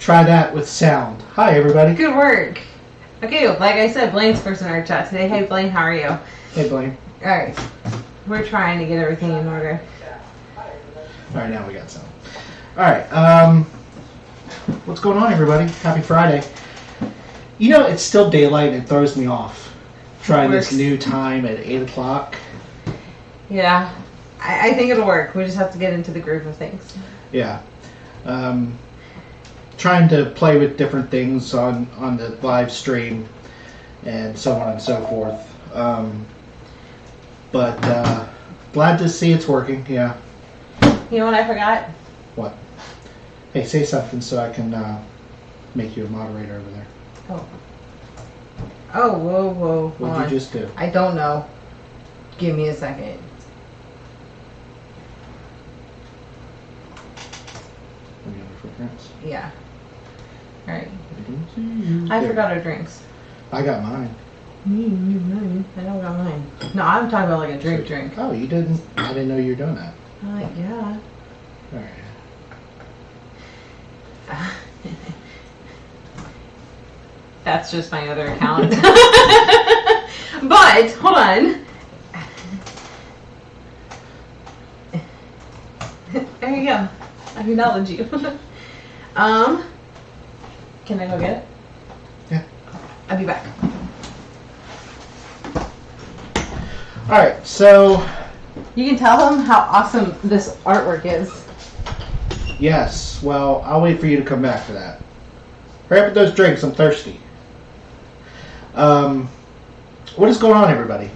try that with sound. Hi, everybody. Good work. Okay, like I said, Blaine's first in our chat today. Hey, Blaine, how are you? Hey, Blaine. All right. We're trying to get everything in order. All right, now we got sound. All right. What's going on, everybody? Happy Friday. You know, it's still daylight and it throws me off. Trying this new time at 8 o'clock. Yeah. I think it'll work. We just have to get into the groove of things. Yeah. Trying to play with different things on the live stream and so on and so forth. But glad to see it's working, yeah. You know what I forgot? What? Hey, say something so I can make you a moderator over there. Oh. Oh, whoa. What did you just do? I don't know. Give me a second. Any other footprints? Yeah. All right. I forgot our drinks. I got mine. I don't got mine. No, I'm talking about like a drink. Oh, you didn't? I didn't know you were doing that. Yeah. All right. That's just my other account. But, hold on. There you go. I acknowledge you. Can I go get it? Yeah. I'll be back. Alright, so... You can tell them how awesome this artwork is. Yes, well, I'll wait for you to come back for that. Hurry up with those drinks, I'm thirsty. What is going on, everybody?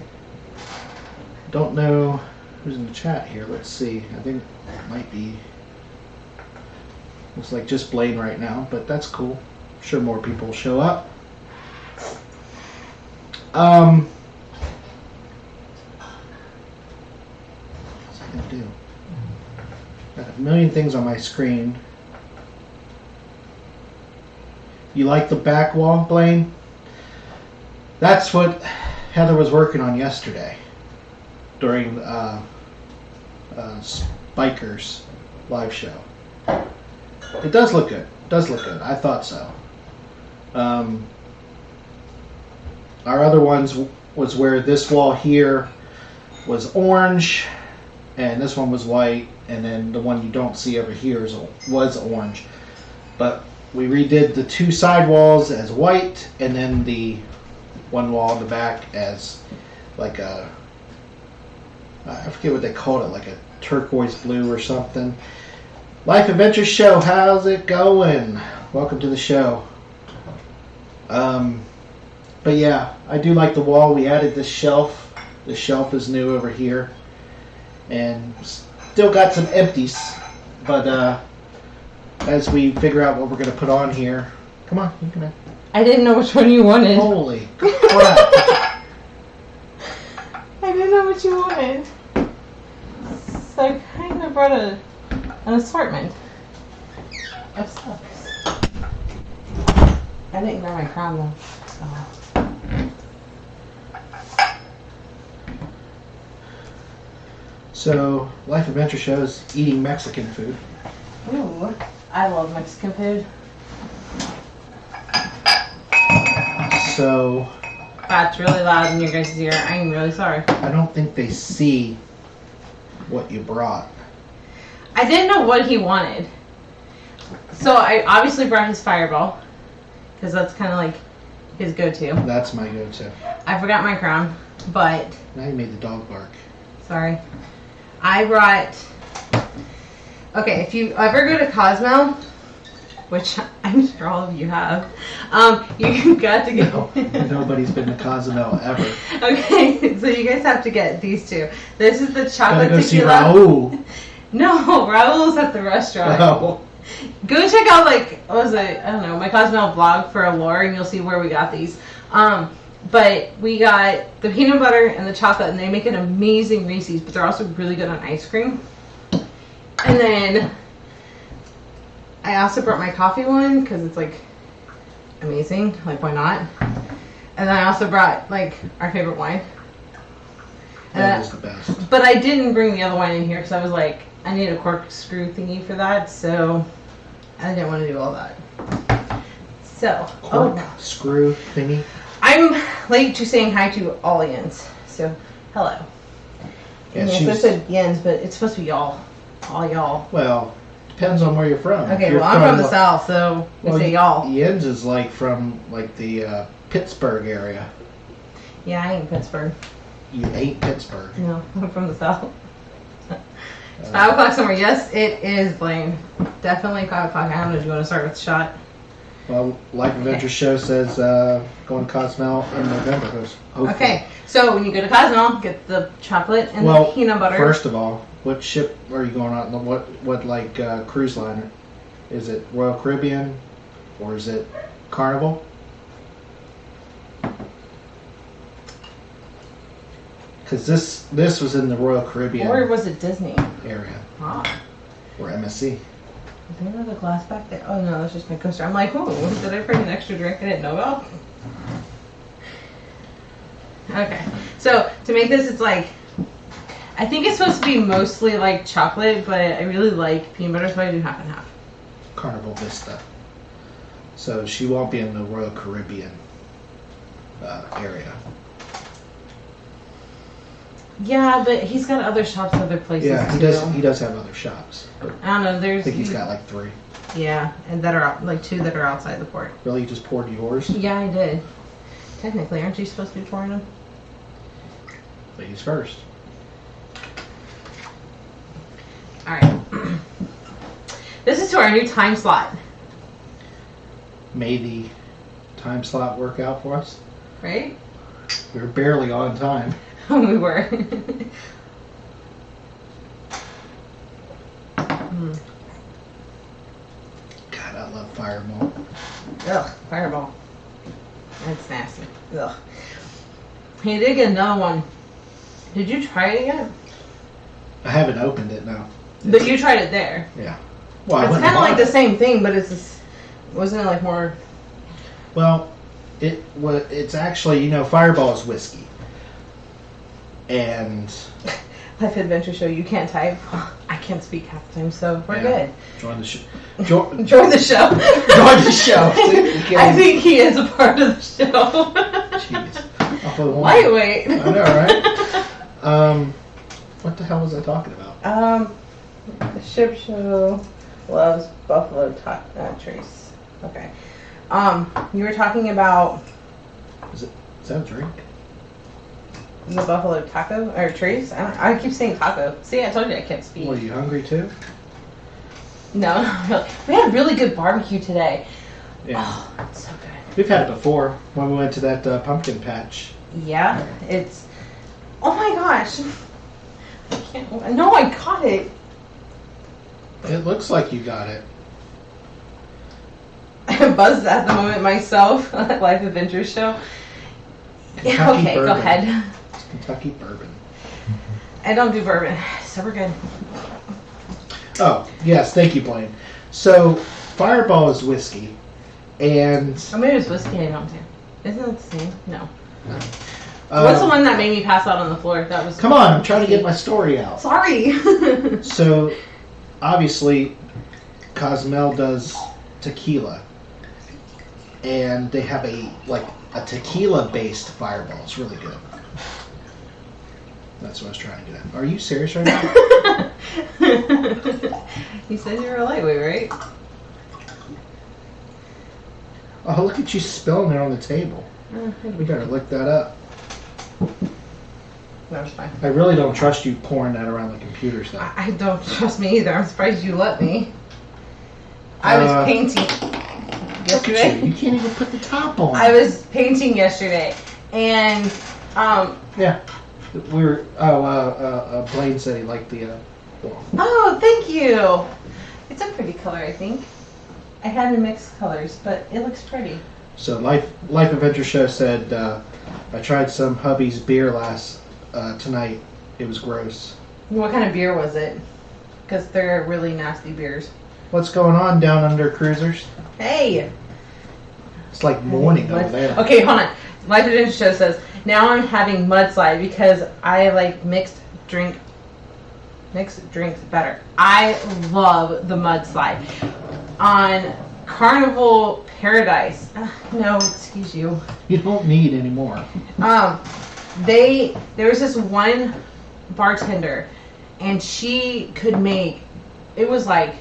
Don't know who's in the chat here. Let's see. I think it might be... Looks like just Blaine right now, but that's cool. I'm sure more people will show up. What's I gonna do? Got a million things on my screen. You like the back wall, Blaine? That's what Heather was working on yesterday during Spiker's live show. It does look good. It does look good. I thought so. Our other ones was where this wall here was orange, and this one was white, and then the one you don't see over here was orange. But we redid the two side walls as white, and then the one wall in the back as like a, I forget what they called it, like a turquoise blue or something. Life Adventure Show, how's it going? Welcome to the show. But yeah, I do like the wall. We added this shelf. The shelf is new over here. And still got some empties. But as we figure out what we're going to put on here. Come on, you come in. I didn't know which one you wanted. Holy crap. I didn't know what you wanted. So I kind of brought an assortment of stuff. I didn't grab my crown though. Oh. So, Life Adventure Show is eating Mexican food. Ooh, I love Mexican food. So... That's really loud in your guys' ear. I am really sorry. I don't think they see what you brought. I didn't know what he wanted. So I obviously brought his fireball. Because that's kind of like his go-to. That's my go-to. I forgot my crown. But... Now you made the dog bark. Sorry. I brought... Okay, if you ever go to Cosmo, which I'm sure all of you have, you got to get... No, nobody's been to Cozumel ever. Okay, so you guys have to get these two. This is the chocolate Gotta go tequila. see Raul. No, Raul's at the restaurant. Oh. Go check out, like, what was it? I don't know, my Cosmo blog for Allure, and you'll see where we got these. But we got the peanut butter and the chocolate, and they make an amazing Reese's, but they're also really good on ice cream. And then I also brought my coffee one, because it's, like, amazing. Like, why not? And then I also brought, like, our favorite wine. That is the best. But I didn't bring the other wine in here, because I was like, I need a corkscrew thingy for that, so I didn't want to do all that. So, cork screw thingy. I'm late to saying hi to all Yens. So, hello. Yeah, And she I was, said Yens, but it's supposed to be y'all. All y'all. well, depends on where you're from. If Okay, you're well, I'm from the south, so we say y'all. Jens is like from like the Pittsburgh area. Yeah, I ain't Pittsburgh. You ate Pittsburgh. No, I'm from the south. It's 5 o'clock somewhere. Yes, it is, Blaine. Definitely 5 o'clock. I don't know if you want to start with the shot. Well, Life Adventure Show says going to Cozumel in November. Hopefully. Okay, so when you go to Cozumel, get the chocolate and the peanut butter. First of all, what ship are you going on? What like cruise liner? Is it Royal Caribbean or is it Carnival? Because this was in the Royal Caribbean Or was it Disney? area Ah. or MSC. Is there another glass back there? Oh no, that's just my coaster. I'm like, oh, did I bring an extra drink I didn't know about? Okay, so to make this, it's like, I think it's supposed to be mostly like chocolate, but I really like peanut butter, so I do half and half. Carnival Vista. So she won't be in the Royal Caribbean area. Yeah, but he's got other shops, other places. Yeah, he too. does. He does have other shops. But I don't know. I There's. think he's got like 3. Yeah, and that are like 2 that are outside the port. Really, you just poured yours? Yeah, I did. Technically, aren't you supposed to be pouring them? Ladies first. All right. This is to our new time slot, May the time slot work out for us? right? We're barely on time. We were. God, I love Fireball. Ugh, Fireball. That's nasty. Ugh. He did get another one. Did you try it yet? I haven't opened it, no. But you tried it there. Yeah. Well, I It's went kind of and like bought the same thing, but it's just, wasn't it like more? Well, it's actually, Fireball is whiskey. And Life Adventure Show, you can't type. I can't speak half the time, so we're Yeah. good. join the show. Join Join the show. the show. I think he is a part of the show. Jeez. Awful one. Lightweight. I know, right? What the hell was I talking about? The ship show loves buffalo trees. Okay. You were talking about Is that a drink? the buffalo taco or trees. I keep saying taco. See, I told you I can't speak. Well, are you hungry too? No, not really. We had really good barbecue today. Yeah. Oh, it's so good. We've had it before when we went to that pumpkin patch. Yeah, it's. Oh my gosh. I can't. No, I got it. It looks like you got it. I'm buzzed at the moment myself. Life Adventure Show. Yeah, Kentucky okay, bourbon. go ahead. It's Kentucky bourbon. I don't do bourbon, so we're good. Oh, yes, thank you, Blaine. So, Fireball is whiskey, and... Oh, maybe it's whiskey I don't do. Isn't it the same? No. What's the one that made me pass out on the floor? That was. Come on, I'm trying to get my story out. Sorry. So, obviously, Cozumel does tequila, and they have a tequila-based Fireball. It's really good. That's what I was trying to get at. Are you serious right now? You said you were a lightweight, right? Oh, look at you spilling it on the table. We gotta lick that up. No, it's fine. I really don't trust you pouring that around the computer stuff. I don't trust me either. I'm surprised you let me. I was painting Look at you. yesterday. You can't even put the top on. I was painting yesterday, and Yeah. Blaine said he liked the wall. oh, thank you. It's a pretty color, I think. I had mixed colors, but it looks pretty. So Life Adventure Show said I tried some hubby's beer tonight. It was gross. What kind of beer was it? Because they're really nasty beers. What's going on down under cruisers? Hey. It's like morning over there. Okay, hold on. Life Adventure Show says, now I'm having mudslide because I like mixed drinks better. I love the mudslide. On Carnival Paradise. No, excuse you. You don't need any more. There was this one bartender, and she could make, it was like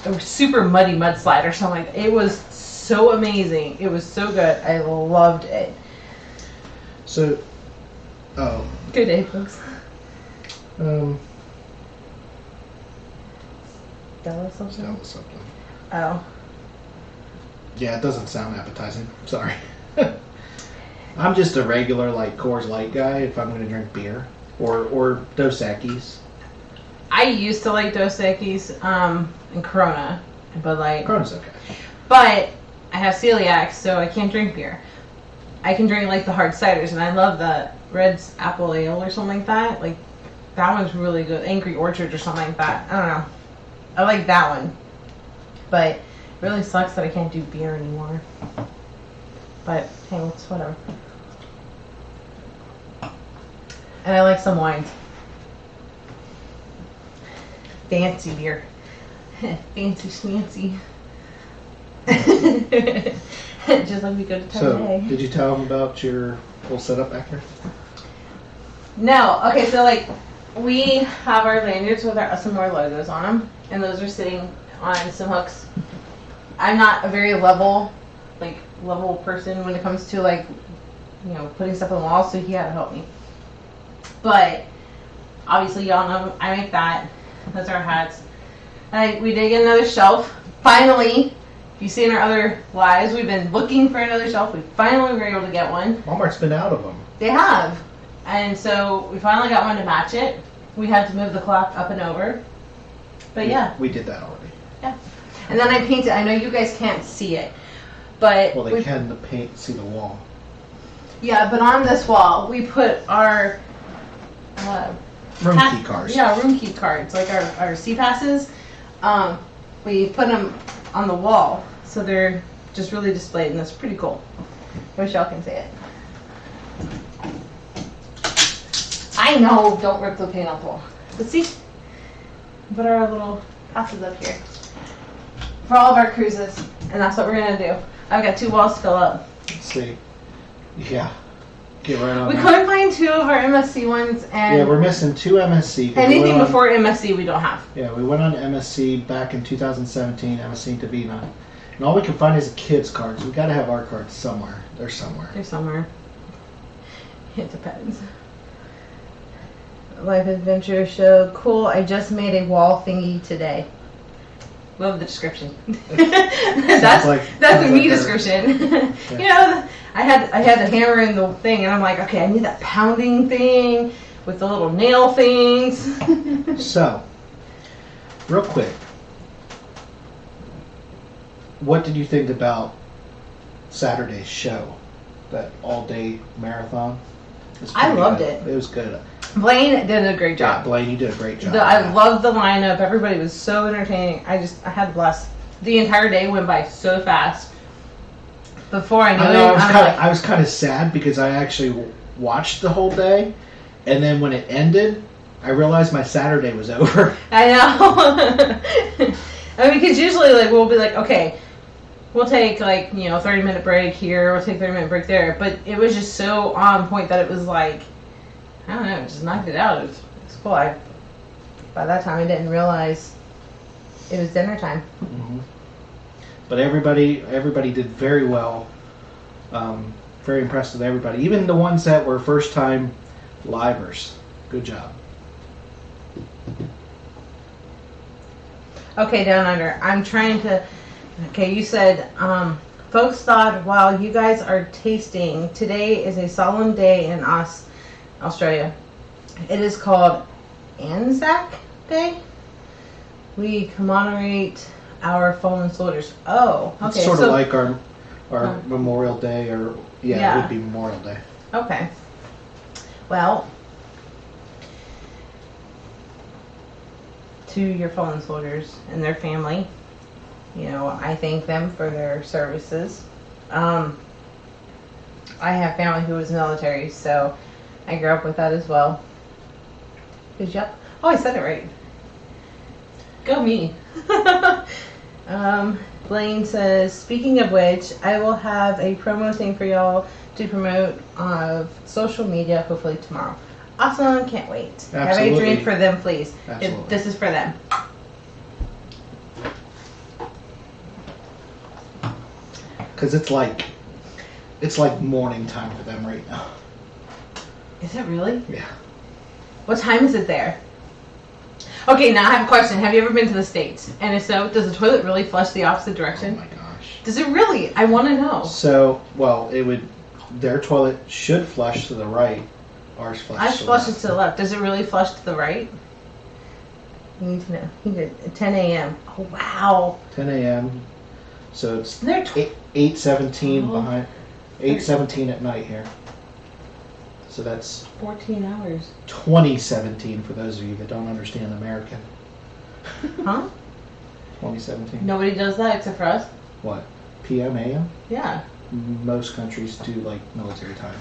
a super muddy mudslide or something. It was so amazing. It was so good. I loved it. So, Good day, folks. Stella something? that was something. Oh. Yeah, it doesn't sound appetizing. Sorry. I'm just a regular like Coors Light guy if I'm going to drink beer or Dos Equis. I used to like Dos Equis and Corona, but like. Corona's okay. But I have celiac, so I can't drink beer. I can drink like the hard ciders, and I love the Red's Apple Ale or something like that. Like that one's really good. Angry Orchard or something like that. I don't know. I like that one. But it really sucks that I can't do beer anymore. But hey, it's whatever. And I like some wines. Fancy beer. Fancy schmancy. Just like we go to Target. So, did you tell them about your whole setup back there? No. Okay, so like we have our lanyards with our UsandMore logos on them, and those are sitting on some hooks. I'm not a very level person when it comes to like, you know, putting stuff on the wall, so he had to help me. But obviously y'all know I make that. That's our hats. We did get another shelf. Finally, if you see in our other lives, we've been looking for another shelf. We finally were able to get one. Walmart's been out of them. They have. And so we finally got one to match it. We had to move the clock up and over. But yeah. We did that already. Yeah. And then I painted. I know you guys can't see it, but well, they can the paint see the wall. Yeah, but on this wall we put our room key cards. Yeah, room key cards, like our C passes. We put them on the wall, so they're just really displayed, and that's pretty cool. I wish y'all can see it. I know, don't rip the paint off the wall. But see, put our little passes up here for all of our cruises, and that's what we're gonna do. I've got 2 walls to fill up. Let's see. Yeah. Get right on We that. couldn't find 2 of our MSC ones, and Yeah, we're missing 2 MSC. anything before MSC we don't have. Yeah, we went on MSC back in 2017, MSC Davina. And all we can find is the kids' cards. We got to have our cards somewhere. They're somewhere. They're somewhere. It depends. Life Adventure Show. Cool. I just made a wall thingy today. Love the description. that's a me description. Yeah. You know, I had to hammer in the thing, and I'm like, okay, I need that pounding thing with the little nail things. So, real quick, what did you think about Saturday's show? That all-day marathon? I loved good. it. It was good. Blaine did a great job. Yeah, Blaine, you did a great job. I loved the lineup. Everybody was so entertaining. I had a blast. The entire day went by so fast. Before I knew I was kind of sad because I actually watched the whole day, and then when it ended, I realized my Saturday was over. I know. I mean, because usually, like, we'll be like, okay, we'll take, like, 30-minute break here, we'll take 30-minute break there. But it was just so on point that it was like, I don't know, it just knocked it out. It was cool. By that time, I didn't realize it was dinner time. Mm-hmm. But everybody did very well. Very impressed with everybody. Even the ones that were first-time livers. Good job. Okay, Down Under. I'm trying to... Okay, you said, folks thought while you guys are tasting, today is a solemn day in Australia. It is called Anzac Day. We commemorate our fallen soldiers. Oh, okay. It's sort of like our Memorial Day, or yeah, it would be Memorial Day. Okay. Well, to your fallen soldiers and their family, I thank them for their services. I have family who was military, so I grew up with that as well. Good job. Oh, I said it right. Go me. Blaine says, speaking of which, I will have a promo thing for y'all to promote of social media hopefully tomorrow. Awesome, can't wait. Have a Absolutely. drink for them, please. Absolutely. This is for them. Because it's like morning time for them right now. Is it really? Yeah. What time is it there? Okay, now I have a question. Have you ever been to the States? And if so, does the toilet really flush the opposite direction? Oh my gosh. Does it really? I want to know. So, well, their toilet should flush to the right. Ours flushes Ours flushes to the left. Does it really flush to the right? You need to know. He did 10 a.m. Oh, wow. 10 a.m. So it's They're 8:17 Oh. behind. 8:17 at night here. So that's 14 hours. 2017 for those of you that don't understand American. Huh? 2017. Nobody does that except for us? What? PM, AM? Yeah. Most countries do like military time.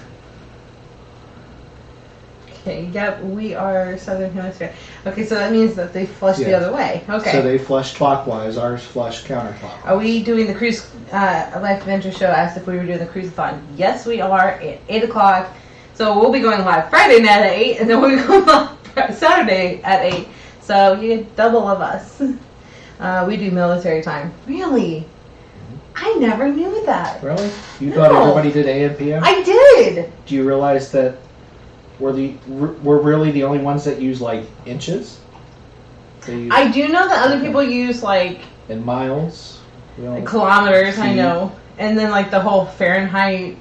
Okay, yep, we are Southern Hemisphere. Okay, so that means that they flush the Yeah. other way. Okay. So they flush clockwise, ours flush counterclockwise. Are we doing the Cruise Life Adventure Show? Asked if we were doing the Cruise-a-thon. Yes, we are at 8 o'clock. So we'll be going live Friday night at 8, and then we'll be going live Saturday at 8. So you get double of us. We do military time. Really? I never knew that. Really? You thought No. everybody did AM, PM? I did. Do you realize that we're really the only ones that use like inches? They use I do know that other people use like in miles. We don't- kilometers, I Feet. know. And then like the whole Fahrenheit,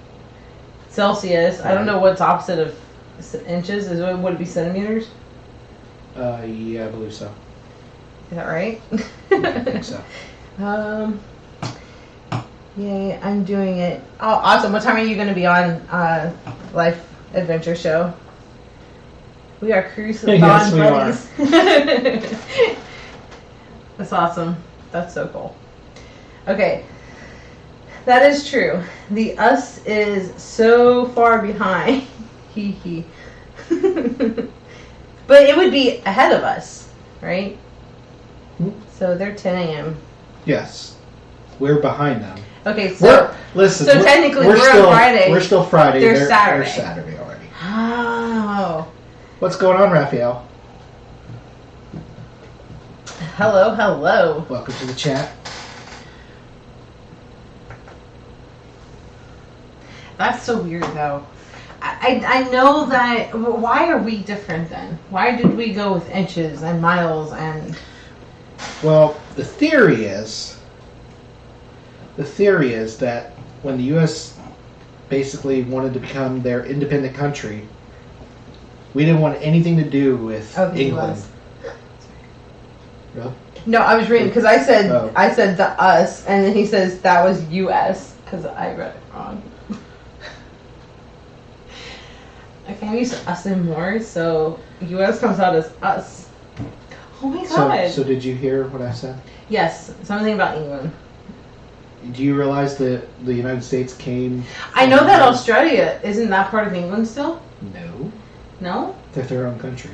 Celsius. I don't Right. know what's opposite of inches. Would it be centimeters? Yeah, I believe so. Is that right? I think so. Yay, I'm doing it. Oh, awesome. What time are you going to be on Life Adventure Show? We are Cruise-a-thon Yes, we buddies. That's awesome. That's so cool. Okay. That is true. The us is so far behind. Hee hee. But it would be ahead of us, right? Hmm. So they're 10 a.m. Yes, we're behind them. Okay, so Listen. so technically we're on still Friday. We're still Friday. They're Saturday. They're Saturday already. Oh. What's going on, Raphael? Hello, hello. Welcome to the chat. That's so weird, though. I know that. Why are we different then? Why did we go with inches and miles and? Well, the theory is that when the U.S. basically wanted to become their independent country, we didn't want anything to do with Oh, the England. US. Really? No, I was reading because I said Oh. the us, and then he says that was U.S. because I read it wrong. I can't use us anymore, so U.S. comes out as us. Oh my god. So did you hear what I said? Yes, something about England. Do you realize that the United States came? I know from that England? Australia isn't that part of England still. No, No, they're their own country.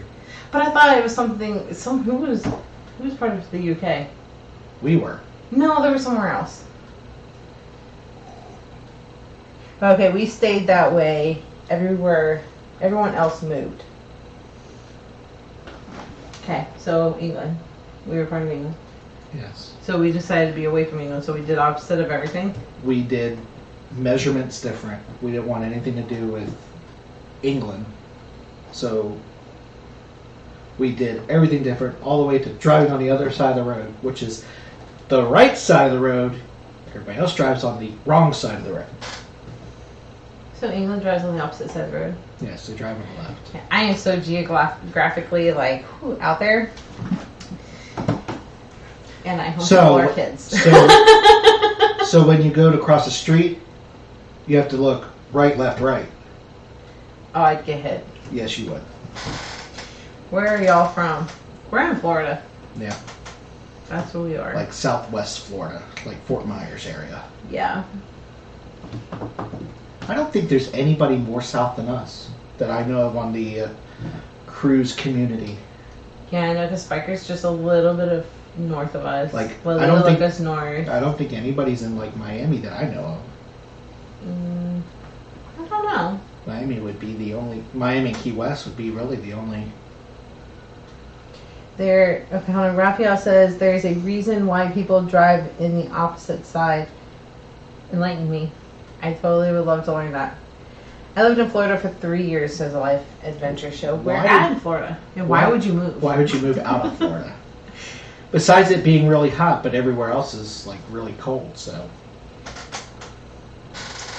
but I thought it was something. Who was part of the UK? We were. No, there was somewhere else. Okay, we stayed that way everywhere. Everyone else moved. Okay, so England. We were part of England. Yes. So we decided to be away from England, so we did opposite of everything. We did measurements different. We didn't want anything to do with England. So we did everything different, all the way to driving on the other side of the road, which is the right side of the road. Everybody else drives on the wrong side of the road. So England drives on the opposite side of the road. Yes, they drive on the left. Yeah, I am so geographically out there. And I homeschool our kids. So when you go to cross the street, you have to look right, left, right. Oh, I'd get hit. Yes, you would. Where are y'all from? We're in Florida. Yeah, That's where we are. like Southwest Florida, like Fort Myers area. Yeah. I don't think there's anybody more south than us that I know of on the cruise community. Yeah, I know because Spiker's just a little bit of north of us. Like, Well, I don't like think us north. I don't think anybody's in like Miami that I know of. I don't know. Miami would be the only. Miami and Key West would be really the only. Okay, hold on. Raphael says there's a reason why people drive in the opposite side. Enlighten me. I totally would love to learn that. I lived in Florida for 3 years, says a life adventure show. Where at in Florida? And why would you move? Why would you move out of Florida? Besides it being really hot, but everywhere else is like really cold. So.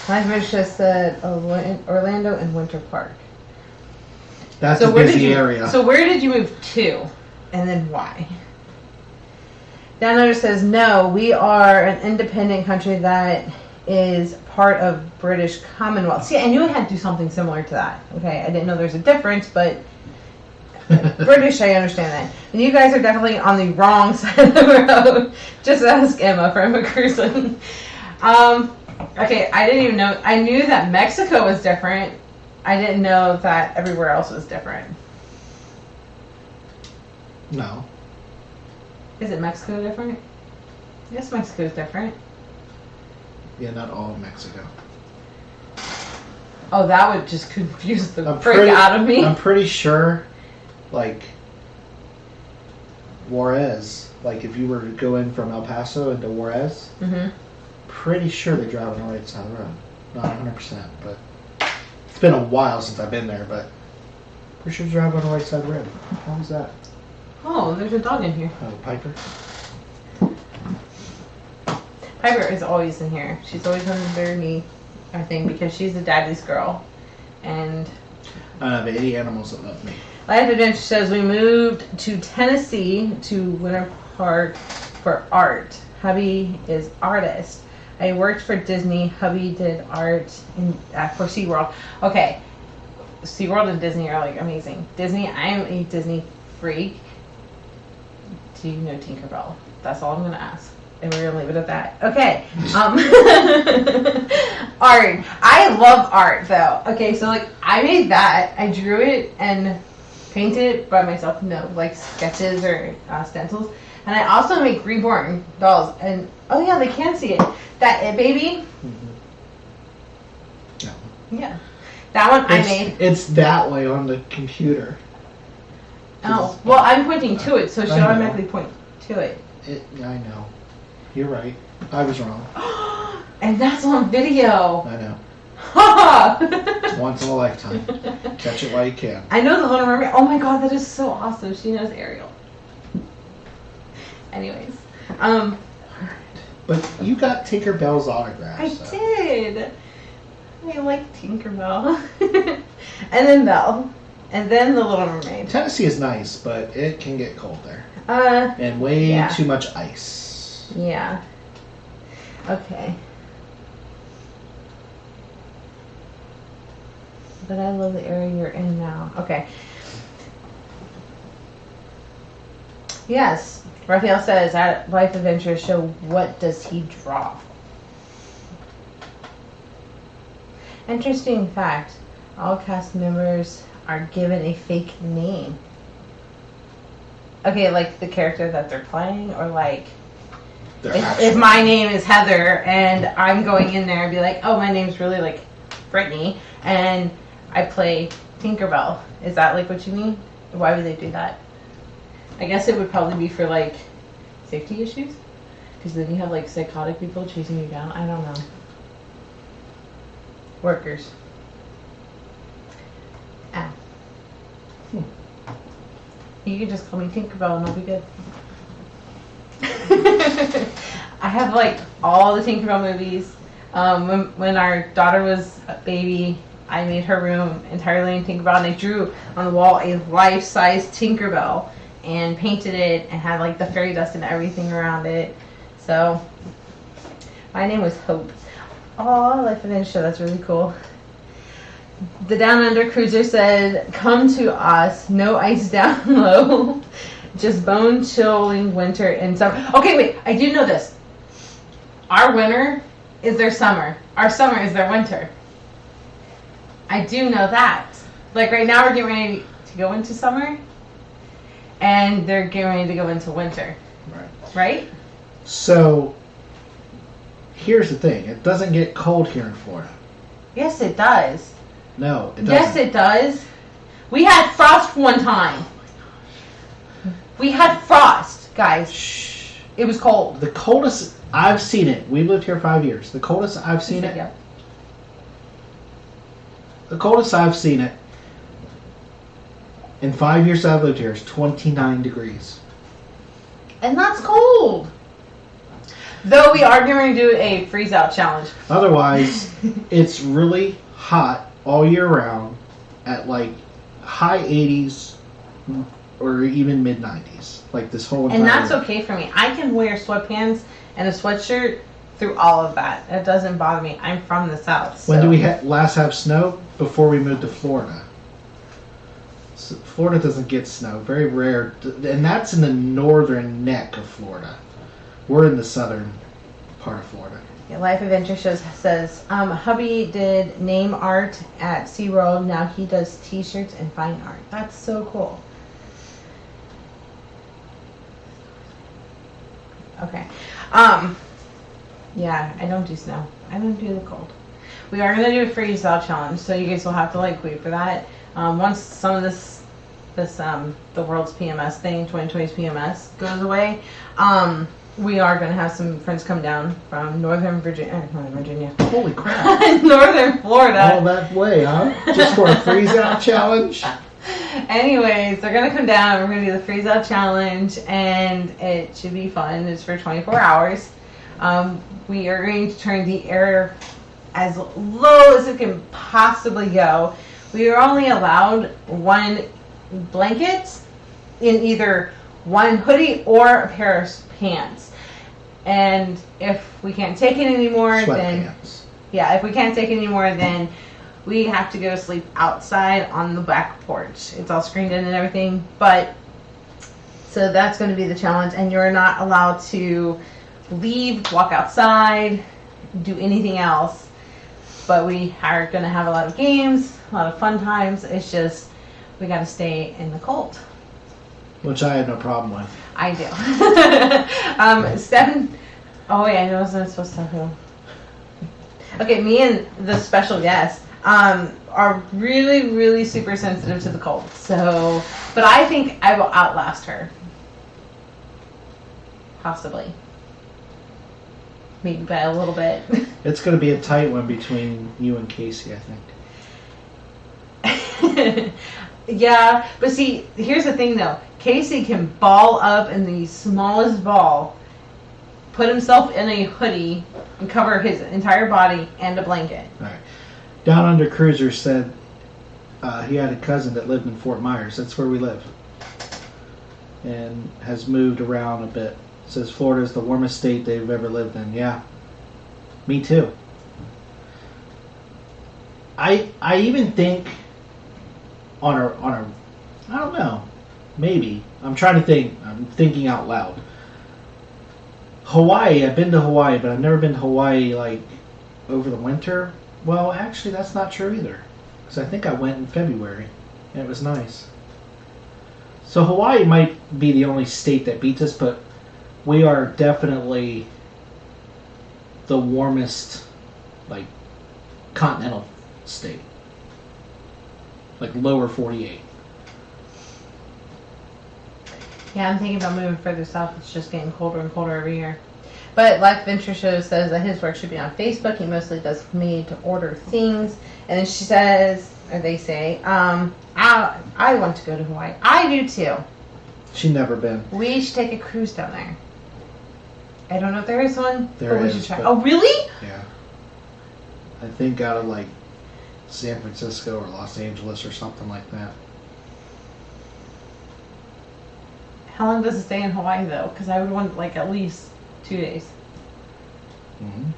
Life adventure said Orlando and Winter Park. That's a busy area. So where did you move to? And then why? Down Under says, no, we are an independent country that is part of British Commonwealth. See, I knew it had to do something similar to that. Okay, I didn't know there's a difference, but British, I understand that. And you guys are definitely on the wrong side of the road. Just ask Emma from Crusing. Okay, I didn't even know. I knew that Mexico was different. I didn't know that everywhere else was different. No. Is it Mexico different? Yes, Mexico is different. Yeah, not all of Mexico. Oh, that would just confuse the freak out of me. I'm pretty sure, like, Juarez, like if you were to go in from El Paso into Juarez, pretty sure they drive on the right side of the road. Not 100%, but it's been a while since I've been there, but pretty sure they drive on the right side of the road. How was that? Oh, there's a dog in here. Oh, Piper? Piper is always in here. She's always under me, I think, because she's a daddy's girl. And I don't have any animals that love me. Life Adventure says we moved to Tennessee to Winter Park for art. Hubby is artist. I worked for Disney. Hubby did art for SeaWorld. Okay, SeaWorld and Disney are like amazing. Disney, I am a Disney freak. Do you know Tinkerbell? That's all I'm going to ask. And we're going to leave it at that. Okay. Art. I love art, though. Okay, so, like, I made that. I drew it and painted it by myself. No, like, sketches or stencils. And I also make reborn dolls. And, oh, yeah, they can see it. That It Baby. No. Yeah. That one I made. It's that way on the computer. Oh, well, I'm pointing to it, so it should automatically point to it. I know. You're right. I was wrong. And that's on video. I know. Ha! Once in a lifetime. Catch it while you can. I know the Little Mermaid. Oh my god, that is so awesome. She knows Ariel. Anyways. But you got Tinkerbell's autograph. I did. I like Tinkerbell. And then Belle. And then the Little Mermaid. Tennessee is nice, but it can get cold there. And way too much ice. Yeah. Okay. But I love the area you're in now. Okay. Yes. Raphael says at Life Adventure Show, what does he draw? Interesting fact. All cast members are given a fake name. Okay, like the character that they're playing, or like if my name is Heather and I'm going in there and be like, oh, my name's really like Brittany and I play Tinkerbell. Is that like what you mean? Why would they do that? I guess it would probably be for like safety issues, because then you have like psychotic people chasing you down. I don't know. Workers. Ah. You can just call me Tinkerbell and I'll be good. I have like all the Tinkerbell movies. When our daughter was a baby, I made her room entirely in Tinkerbell, and I drew on the wall a life-size Tinkerbell and painted it and had like the fairy dust and everything around it. So my name was Hope. Oh, Life Adventure, that's really cool. The Down Under Cruiser said, come to us, no ice down low, just bone chilling winter and summer. Okay, wait, I do know this. Our winter is their summer. Our summer is their winter. I do know that. Like right now we're getting ready to go into summer, and they're getting ready to go into winter. Right? So, here's the thing. It doesn't get cold here in Florida. Yes, it does. No, it doesn't. Yes, it does. We had frost one time. We had frost, guys. Shh. It was cold. The coldest I've seen it. We've lived here 5 years. The coldest I've seen it. Yep. The coldest I've seen it in 5 years I've lived here is 29 degrees. And that's cold. Though we are going to do a freeze out challenge. Otherwise, it's really hot all year round at like high 80s or even mid 90s. Like this whole entire And that's okay for me. I can wear sweatpants and a sweatshirt through all of that. It doesn't bother me. I'm from the South. So. When do we last have snow? Before we moved to Florida. So Florida doesn't get snow. Very rare. And that's in the northern neck of Florida. We're in the southern part of Florida. Yeah, Life Adventure Shows says, hubby did name art at SeaWorld. Now he does t-shirts and fine art. That's so cool. Okay. Yeah, I don't do snow. I don't do the cold. We are gonna do a freeze out challenge, so you guys will have to like wait for that. Once some of this the world's PMS thing, 2020's PMS goes away, we are gonna have some friends come down from Northern Virginia. Holy crap. Northern Florida. All that way, huh? Just for a freeze out challenge? Anyways, they're gonna come down. We're gonna do the freeze out challenge, and it should be fun. It's for 24 hours. We are going to turn the air as low as it can possibly go. We are only allowed one blanket in either one hoodie or a pair of pants. And if we can't take it anymore, then if we can't take it anymore, then we have to go to sleep outside on the back porch. It's all screened in and everything, but so that's going to be the challenge. And you're not allowed to leave, walk outside, do anything else. But we are going to have a lot of games, a lot of fun times. It's just we got to stay in the cold. Which I have no problem with. I do. Stephen. Oh wait, I know I wasn't supposed to tell who. Okay, me and the special guest are really, really super sensitive to the cold. So, but I think I will outlast her. Possibly. Maybe by a little bit. It's going to be a tight one between you and Casey, I think. Yeah, but see, here's the thing though. Casey can ball up in the smallest ball, put himself in a hoodie, and cover his entire body and a blanket. All right. Down Under Cruiser said he had a cousin that lived in Fort Myers. That's where we live. And has moved around a bit. Says Florida is the warmest state they've ever lived in. Yeah. Me too. I even think on a I don't know. Maybe. I'm trying to think. I'm thinking out loud. Hawaii, I've been to Hawaii, but I've never been to Hawaii like over the winter. Well, actually that's not true either. Because I think I went in February and it was nice. So Hawaii might be the only state that beats us, but we are definitely the warmest, like, continental state. Like, lower 48. Yeah, I'm thinking about moving further south. It's just getting colder and colder every year. But Life Venture Show says that his work should be on Facebook. He mostly does made-to-order things. And then she says, or they say, I want to go to Hawaii. I do too. She's never been. We should take a cruise down there. I don't know if there is one, but we should try. But oh, really? Yeah. I think out of like San Francisco or Los Angeles or something like that. How long does it stay in Hawaii though? Because I would want like at least 2 days. Mm-hmm.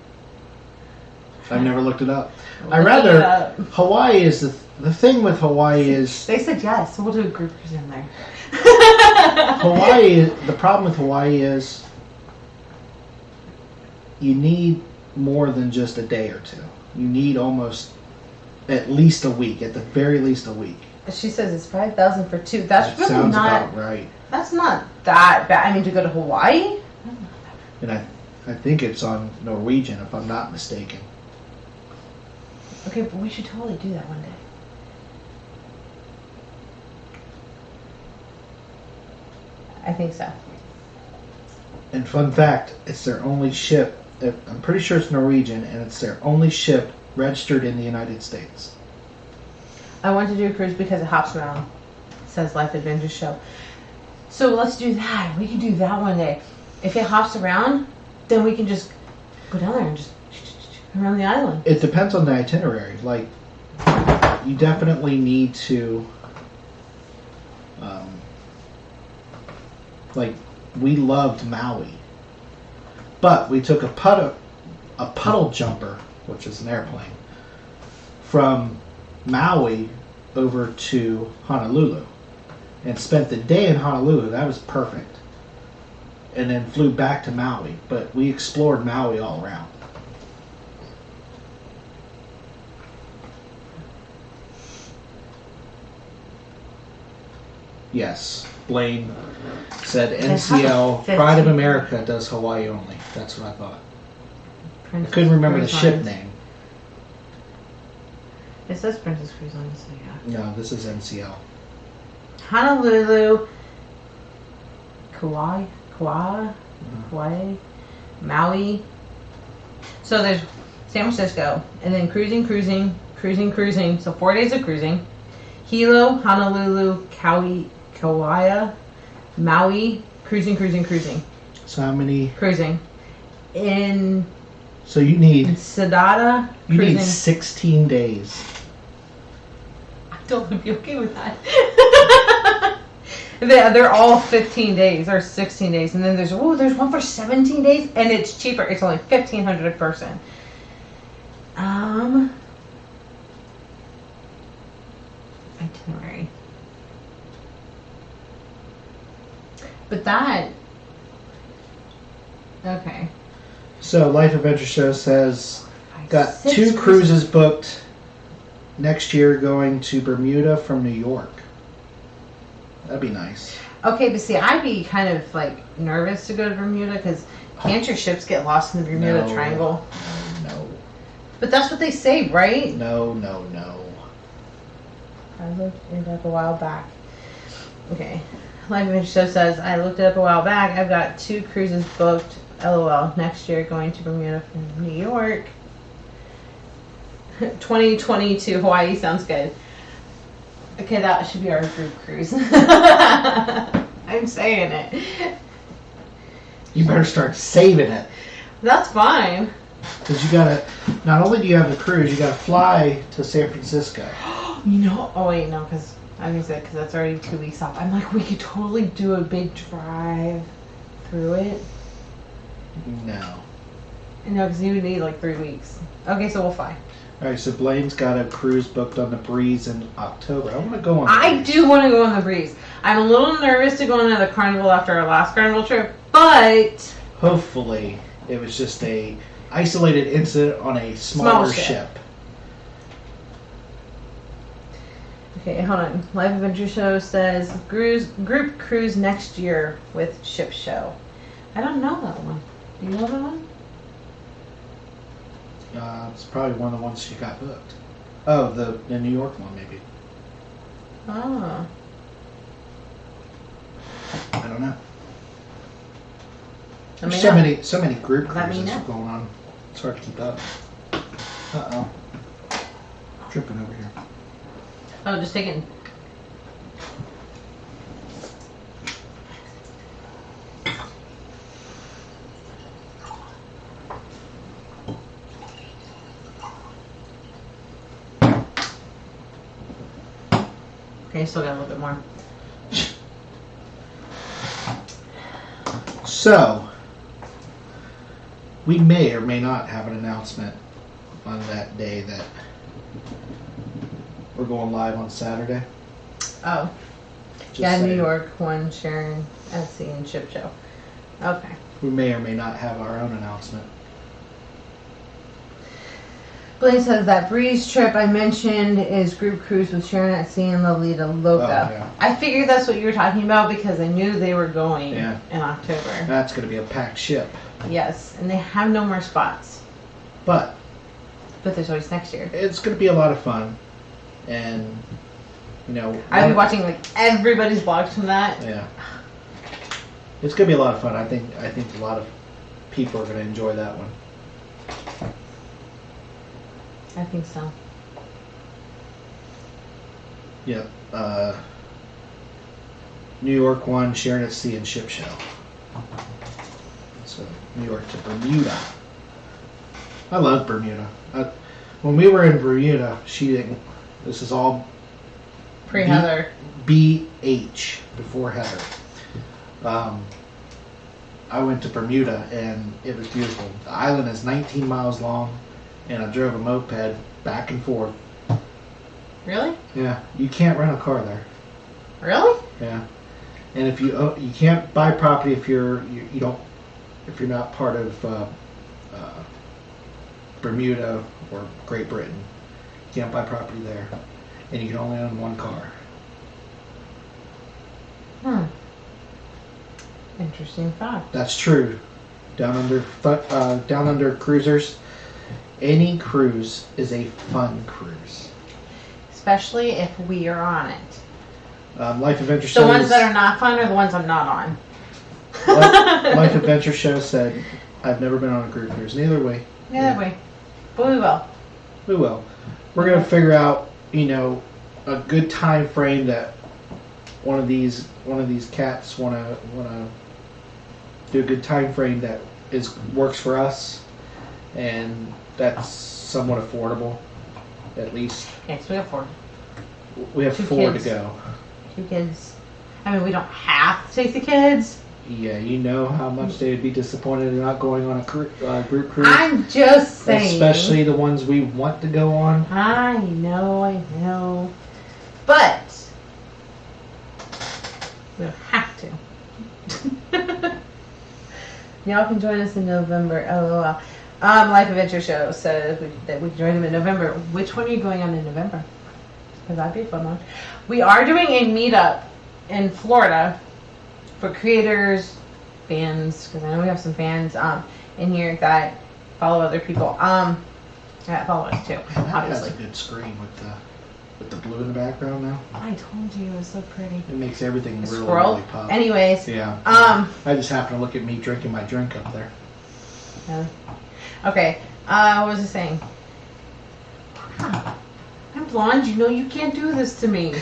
I've never looked it up. Hawaii is the thing with Hawaii is they said yes, so we'll do a group cruise in there. Hawaii. The problem with Hawaii is you need more than just a day or two. You need almost at least a week, at the very least a week. She says it's 5,000 for two. That's That really sounds not. about right. That's not that bad. I mean, to go to Hawaii. And I think it's on Norwegian, if I'm not mistaken. Okay, but we should totally do that one day. I think so. And fun fact, it's their only ship. I'm pretty sure it's Norwegian, and it's their only ship registered in the United States. I want to do a cruise because it hops around. It says Life Adventure Show. So let's do that. We can do that one day. If it hops around, then we can just go down there and just around the island. It depends on the itinerary. Like, you definitely need to, like, we loved Maui, but we took a puddle jumper, which is an airplane, from Maui over to Honolulu, and spent the day in Honolulu. That was perfect. And then flew back to Maui, but we explored Maui all around. Yes, Blaine said NCL, Pride of America does Hawaii only. That's what I thought. I couldn't remember the ship name. It says Princess Cruise Lines, so yeah. No, this is NCL. Honolulu, Kauai, Maui. So there's San Francisco, and then cruising. So 4 days of cruising. Hilo, Honolulu, Kauai, Maui, cruising. So how many? Cruising. So you need Sedada, you cruising. need 16 days. I totally be okay with that. They're all 15 days or 16 days, and then there's one for 17 days, and it's cheaper. It's only $1,500 a person. Itinerary. But that. Okay. So Life Adventure Show says got 6 2 cruises booked next year, going to Bermuda from New York. That'd be nice. Okay, but see, I'd be kind of like nervous to go to Bermuda because can't your ships get lost in the Bermuda No. Triangle? No. But that's what they say, right? No. I looked it up a while back. Okay. Life Adventure Show says, I looked it up a while back. I've got 2 cruises booked, LOL, next year going to Bermuda from New York. 2022 Hawaii sounds good. Okay, that should be our group cruise. I'm saying it. You better start saving it. That's fine. Because you gotta, not only do you have the cruise, you gotta fly to San Francisco. Oh wait, no, because I was gonna say, because that's already 2 weeks off. I'm like, we could totally do a big drive through it. No. No, because you would need like 3 weeks. Okay, so we'll fly. Alright, so Blaine's got a cruise booked on the Breeze in October. I want to go on the I Breeze. do want to go on the Breeze. I'm a little nervous to go on another Carnival after our last Carnival trip, but Hopefully, it was just a isolated incident on a smaller ship. Okay, hold on. Life Adventure Show says group cruise next year with ship show. I don't know that one. Do you know that one? It's probably one of the ones she got booked. Oh, the New York one, maybe. Oh. I don't know. Let me There's know. so many group Let me cruises know. going on. It's hard to keep up. Uh-oh. Tripping over here. Oh, just taking. Okay, still got a little bit more. So, we may or may not have an announcement on that day that we're going live on Saturday. Oh. Just Yeah, New saying. York one, Sharon, Etsy, and Ship Show. Okay. We may or may not have our own announcement. Blaine says that Breeze trip I mentioned is group cruise with Sharon at Sea and Lovely to Loca. Oh, yeah. I figured that's what you were talking about because I knew they were going Yeah. in October. That's going to be a packed ship. Yes, and they have no more spots. But there's always next year. it's going to be a lot of fun. And, you know... I've been watching like everybody's vlogs from that. Yeah. It's going to be a lot of fun. I think a lot of people are going to enjoy that one. I think so. Yep. New York one, Sharon at Sea and Ship Show. So, New York to Bermuda. I love Bermuda. When we were in Bermuda, this is all Pre-Heather. BH, before Heather. I went to Bermuda and it was beautiful. The island is 19 miles long and I drove a moped back and forth. Really? Yeah, you can't rent a car there. Really? Yeah, and if you can't buy property if you're not part of Bermuda or Great Britain. You can't buy property there, and you can only own one car. Interesting fact. That's true. Down under cruisers, any cruise is a fun cruise. Especially if we are on it. Life Adventure The Show. ones that are not fun are the ones I'm not on. Life Adventure Show said, "I've never been on a group cruise." Neither way. Neither way. But we will. We will. We're gonna figure out, a good time frame that one of these cats wanna do a good time frame that works for us, and that's somewhat affordable, at least. Yes, we have 4. We have 2 4 kids. to go. 2 kids. I mean, we don't have to take the kids. Yeah, you know how much they would be disappointed in not going on a group cruise. I'm just saying. Especially the ones we want to go on. I know. But we don't have to. Y'all can join us in November. LOL. Life Adventure Show says that we can join them in November. Which one are you going on in November? Because that'd be a fun one. We are doing a meetup in Florida for creators, fans, because I know we have some fans in here that follow other people. That follow us too, That obviously. has a good screen with the blue in the background now. I told you it was so pretty. It makes everything really, Squirrel. really pop. Anyways, Yeah. I just happened to look at me drinking my drink up there. Okay. What was I saying? I'm blonde. You know you can't do this to me.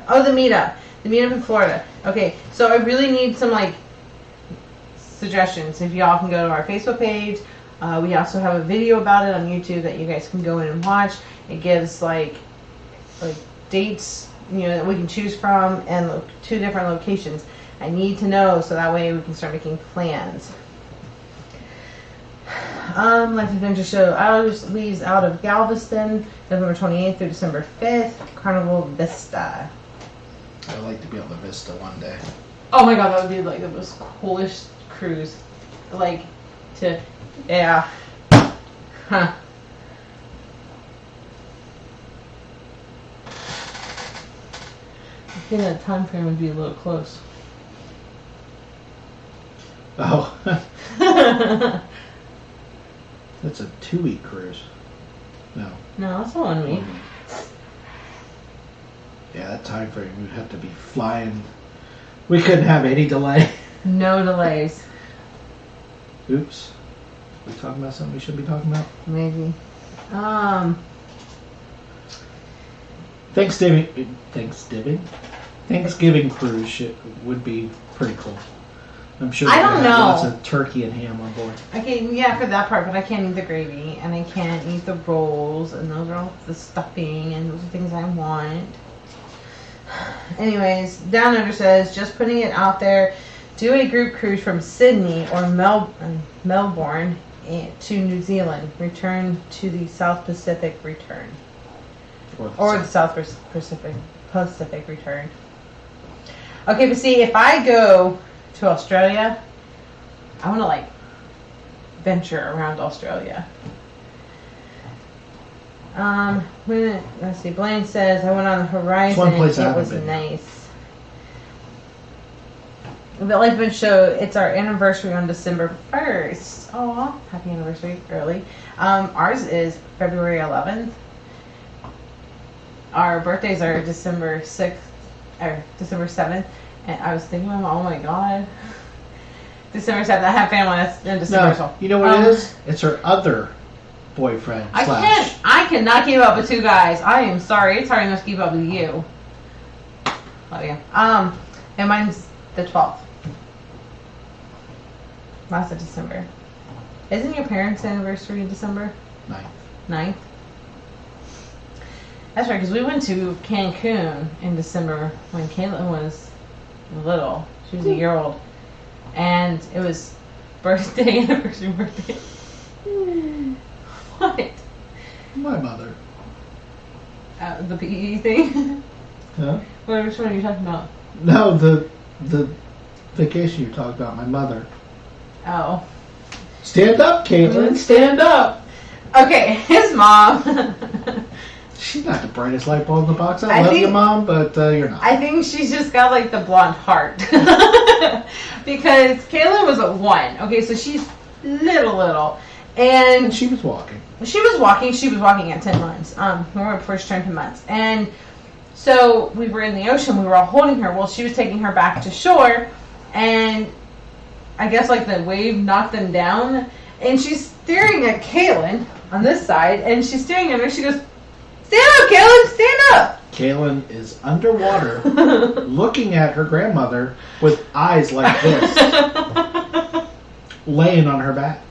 Oh, the meetup. The meetup in Florida. Okay, so I really need some suggestions. If y'all can go to our Facebook page. We also have a video about it on YouTube that you guys can go in and watch. It gives like dates, that we can choose from and 2 different locations. I need to know so that way we can start making plans. Life Adventure Show leaves out of Galveston, November 28th through December 5th. Carnival Vista. I'd like to be on the Vista one day. Oh my god, that would be like the most coolest cruise. Yeah. Huh. I think that time frame would be a little close. Oh. That's a 2-week cruise. No. No, that's a 1 week. Yeah, that time frame would have to be flying. We couldn't have any delay. No delays. Oops. We talking about something we shouldn't be talking about? Maybe. Thanksgiving cruise ship would be pretty cool. I'm sure I they're don't gonna have know. lots of turkey and ham on board. Yeah, for that part, but I can't eat the gravy, and I can't eat the rolls, and those are all the stuffing, and those are things I want. Anyways, Down Under says, just putting it out there, do a group cruise from Sydney or Melbourne to New Zealand. Return to the South Pacific return. Or the South Pacific return. Okay, but see, if I go to Australia. I want to like venture around Australia. Let's see. Blaine says I went on the Horizon. It's one place I It haven't was been. nice. The UsandMoreYT, it's our anniversary on December 1st. Oh, happy anniversary early. Ours is February 11th. Our birthdays are December 6th or December 7th. And I was thinking, oh my God. December 7th. I have family that's in December. No, you know what it is? It's her other boyfriend. I cannot keep up with two guys. I am sorry. It's hard enough to keep up with you. Oh yeah. And mine's the 12th. Last of December. Isn't your parents' anniversary in December? 9th. That's right, because we went to Cancun in December when Caitlin was little. She was a year old. And it was anniversary birthday. What? My mother. The PE thing? Huh? Which one are you talking about? No, the vacation you talked about. My mother. Oh. Stand up, Caitlin. Stand up. Okay, his mom. She's not the brightest light bulb in the box. I love you, Mom, but you're not. I think she's just got like the blonde heart. Because Kaylin was at 1. Okay, so she's little. And she was walking. She was walking at 10 months. When we first turned 10 months. And so we were in the ocean. We were all holding her. Well, she was taking her back to shore. And I guess like the wave knocked them down. And she's staring at Kaylin on this side. And she's staring at her. She goes, "Stand up, Kaylin, stand up." Kaylin is underwater looking at her grandmother with eyes like this, laying on her back.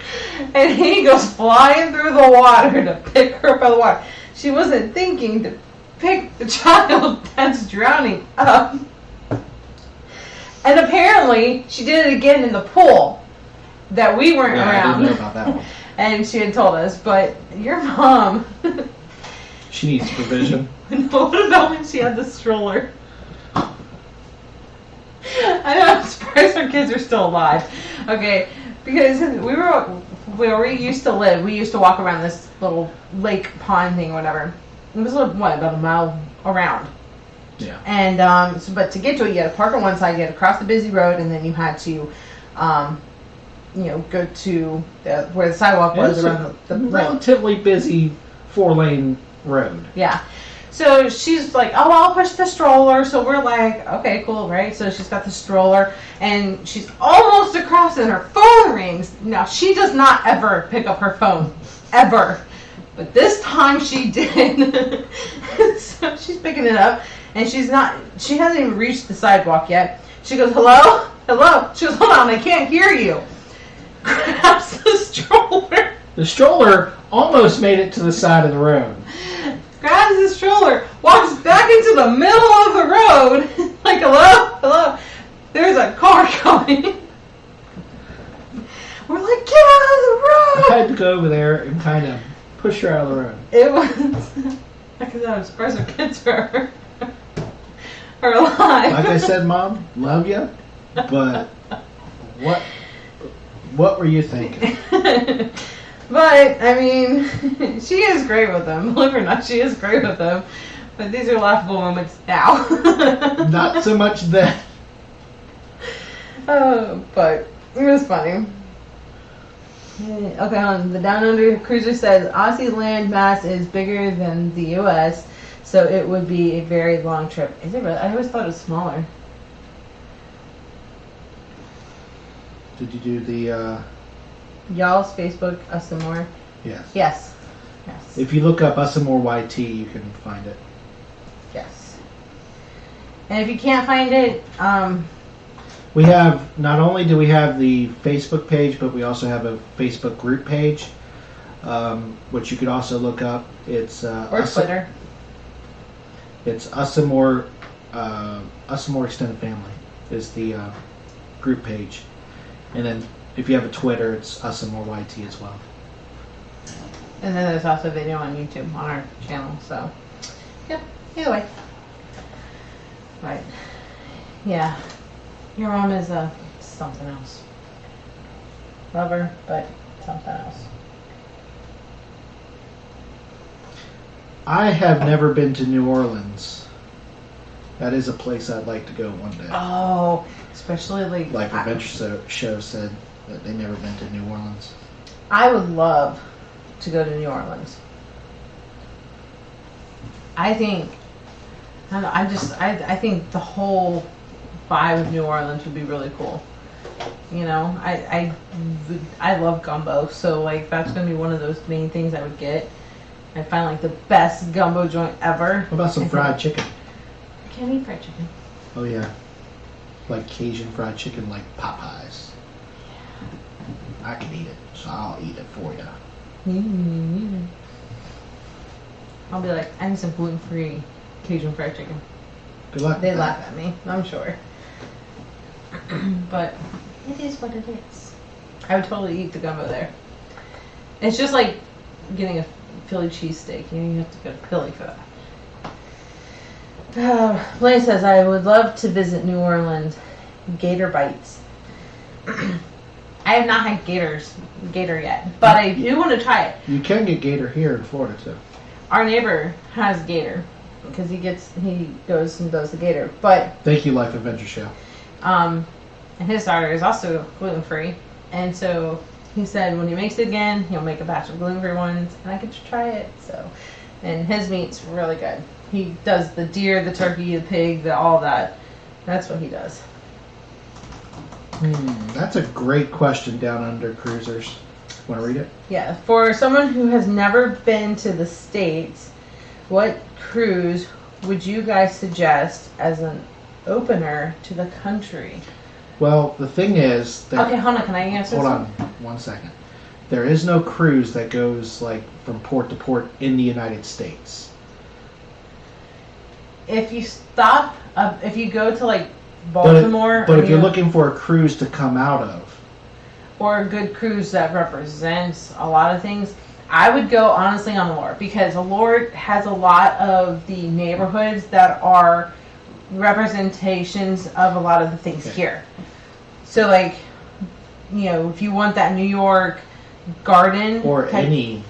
And he goes flying through the water to pick her up out of the water. She wasn't thinking to pick the child that's drowning up. And apparently, she did it again in the pool that we weren't around. I didn't know about that one. And she had told us, but your mom... She needs supervision. What about when she had the stroller? I know, I'm surprised her kids are still alive. Okay, because where we used to live, we used to walk around this little lake pond thing, whatever. It was about a mile around. Yeah. And but to get to it, you had to park on one side, you had to cross the busy road, and then you had to, go to where the sidewalk was around the relatively busy 4-lane road. Yeah. So she's like, "Oh, I'll push the stroller." So we're like, "Okay, cool, right?" So she's got the stroller, and she's almost across, and her phone rings. Now, she does not ever pick up her phone. Ever. But this time she did. So she's picking it up, and she hasn't even reached the sidewalk yet. She goes, "Hello? Hello?" She goes, "Hold on, I can't hear you." Grabs the stroller. The stroller almost made it to the side of the road. Grabs the stroller, walks back into the middle of the road, like, hello, there's a car coming. We're like, get out of the road! I had to go over there and kind of push her out of the road. It was, because I was surprised her kids are alive. Like I said, Mom, love you, but what were you thinking? But, I mean, she is great with them. Believe it or not, she is great with them. But these are laughable moments now. Not so much then. Oh, but it was funny. Okay, the Down Under Cruiser says, Aussie land mass is bigger than the U.S., so it would be a very long trip. Is it really? I always thought it was smaller. Did you do the... Y'all's Facebook, Us and More? Yes. Yes. If you look up UsandMoreYT, you can find it. Yes. And if you can't find it, we have, not only do we have the Facebook page, but we also have a Facebook group page, which you could also look up. It's or Twitter. It's UsandMore Extended Family is the group page, and then if you have a Twitter, it's UsandMoreYT as well. And then there's also a video on YouTube on our channel, so yeah, either way. Right. Yeah. Your mom is a something else. Love her, but something else. I have never been to New Orleans. That is a place I'd like to go one day. Oh, especially Like Adventure Show said that they've never been to New Orleans. I would love to go to New Orleans. I think, I think the whole vibe of New Orleans would be really cool. You know, I love gumbo, so like that's gonna be one of those main things I would get. I find like the best gumbo joint ever. What about some fried chicken? I can't eat fried chicken. Oh yeah, like Cajun fried chicken, like Popeyes. I can eat it, so I'll eat it for you. I'll be like, I need some gluten-free Cajun fried chicken. Good luck. They with laugh that. at me, I'm sure. But it is what it is. I would totally eat the gumbo there. It's just like getting a Philly cheesesteak. You have to go to Philly for that. Blaine says, I would love to visit New Orleans. Gator bites. I have not had gator yet, but I do want to try it. You can get gator here in Florida too. Our neighbor has gator because he goes and does the gator. But Thank you, Life Adventure Show. and his daughter is also gluten free, and so he said when he makes it again, he'll make a batch of gluten free ones, and I get to try it. So, and his meat's really good. He does the deer, the turkey, the pig, all that. That's what he does. That's a great question down under cruisers. Want to read it? Yeah, for someone who has never been to the States, what cruise would you guys suggest as an opener to the country? Well, the thing is that... Okay, hold on, can I answer Hold this on 1 second. There is no cruise that goes like from port to port in the United States. If you stop, if you go to like Baltimore, But if you're looking for a cruise to come out of, or a good cruise that represents a lot of things, I would go honestly on Allure, because Allure has a lot of the neighborhoods that are representations of a lot of the things here. So like, you know, if you want that New York garden or type, any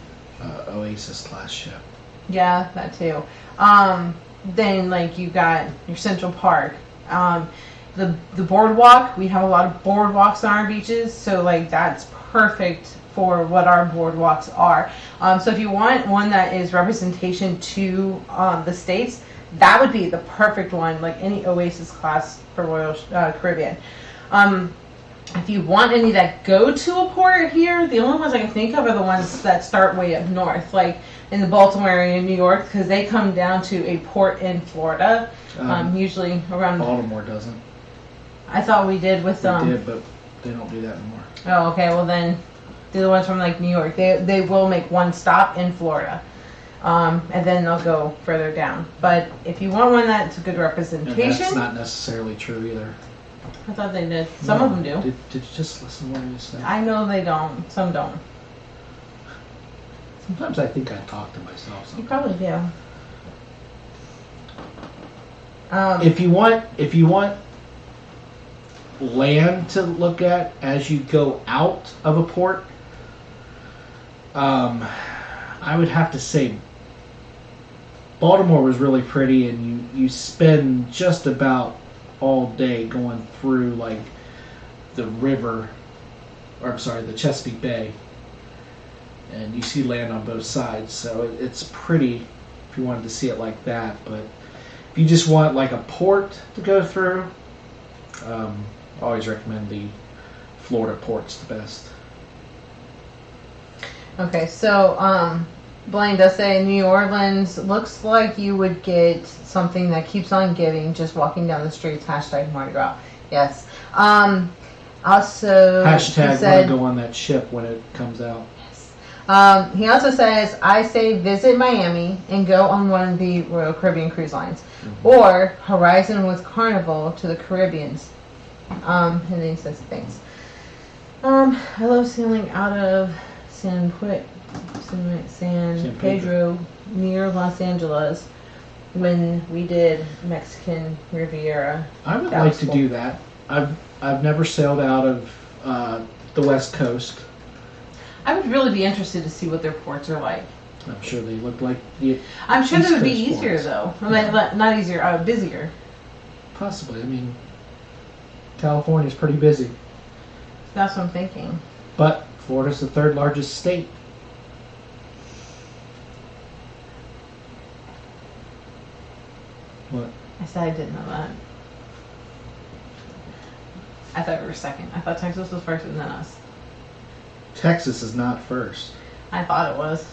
Oasis class ship. yeah, that too. Then like you got your Central Park. The boardwalk, we have a lot of boardwalks on our beaches, so like that's perfect for what our boardwalks are. So if you want one that is representation to the States, that would be the perfect one, like any Oasis class for Royal Caribbean. If you want any that go to a port here, the only ones I can think of are the ones that start way up north, like in the Baltimore area in New York, because they come down to a port in Florida, usually around... Baltimore doesn't. I thought we did with... They did, but they don't do that anymore. Oh, okay, well then, the other ones from like New York, they will make one stop in Florida. And then they'll go further down. But if you want one that's a good representation... And that's not necessarily true either. I thought they did. Some of them do. Did you just listen to what you said? I know they don't. Some don't. Sometimes I think I talk to myself. You Sometimes. probably do. If you want land to look at as you go out of a port, I would have to say Baltimore was really pretty, and you spend just about all day going through like the river, or I'm sorry, the Chesapeake Bay, and you see land on both sides, so it's pretty if you wanted to see it like that. But if you just want like a port to go through, I always recommend the Florida ports the best. Okay, so Blaine does say New Orleans looks like you would get something that keeps on giving just walking down the streets. Hashtag Mardi Gras. Yes. Also, Hashtag he said, want to go on that ship when it comes out. yes. He also says, I say visit Miami and go on one of the Royal Caribbean cruise lines, or Horizon with Carnival to the Caribbeans. And then he says thanks. I love sailing out of San Pedro near Los Angeles when we did Mexican Riviera. I would That like was to cool. do that. I've never sailed out of the West Coast. I would really be interested to see what their ports are like. I'm sure they look like the I'm sure East they would be Coast easier ports. though. I mean, not easier, busier. Possibly. I mean, California's pretty busy, That's what I'm thinking. but Florida's the third largest state. What? I said I didn't know that. I thought we were second. I thought Texas was first and then us. Texas is not first. I thought it was.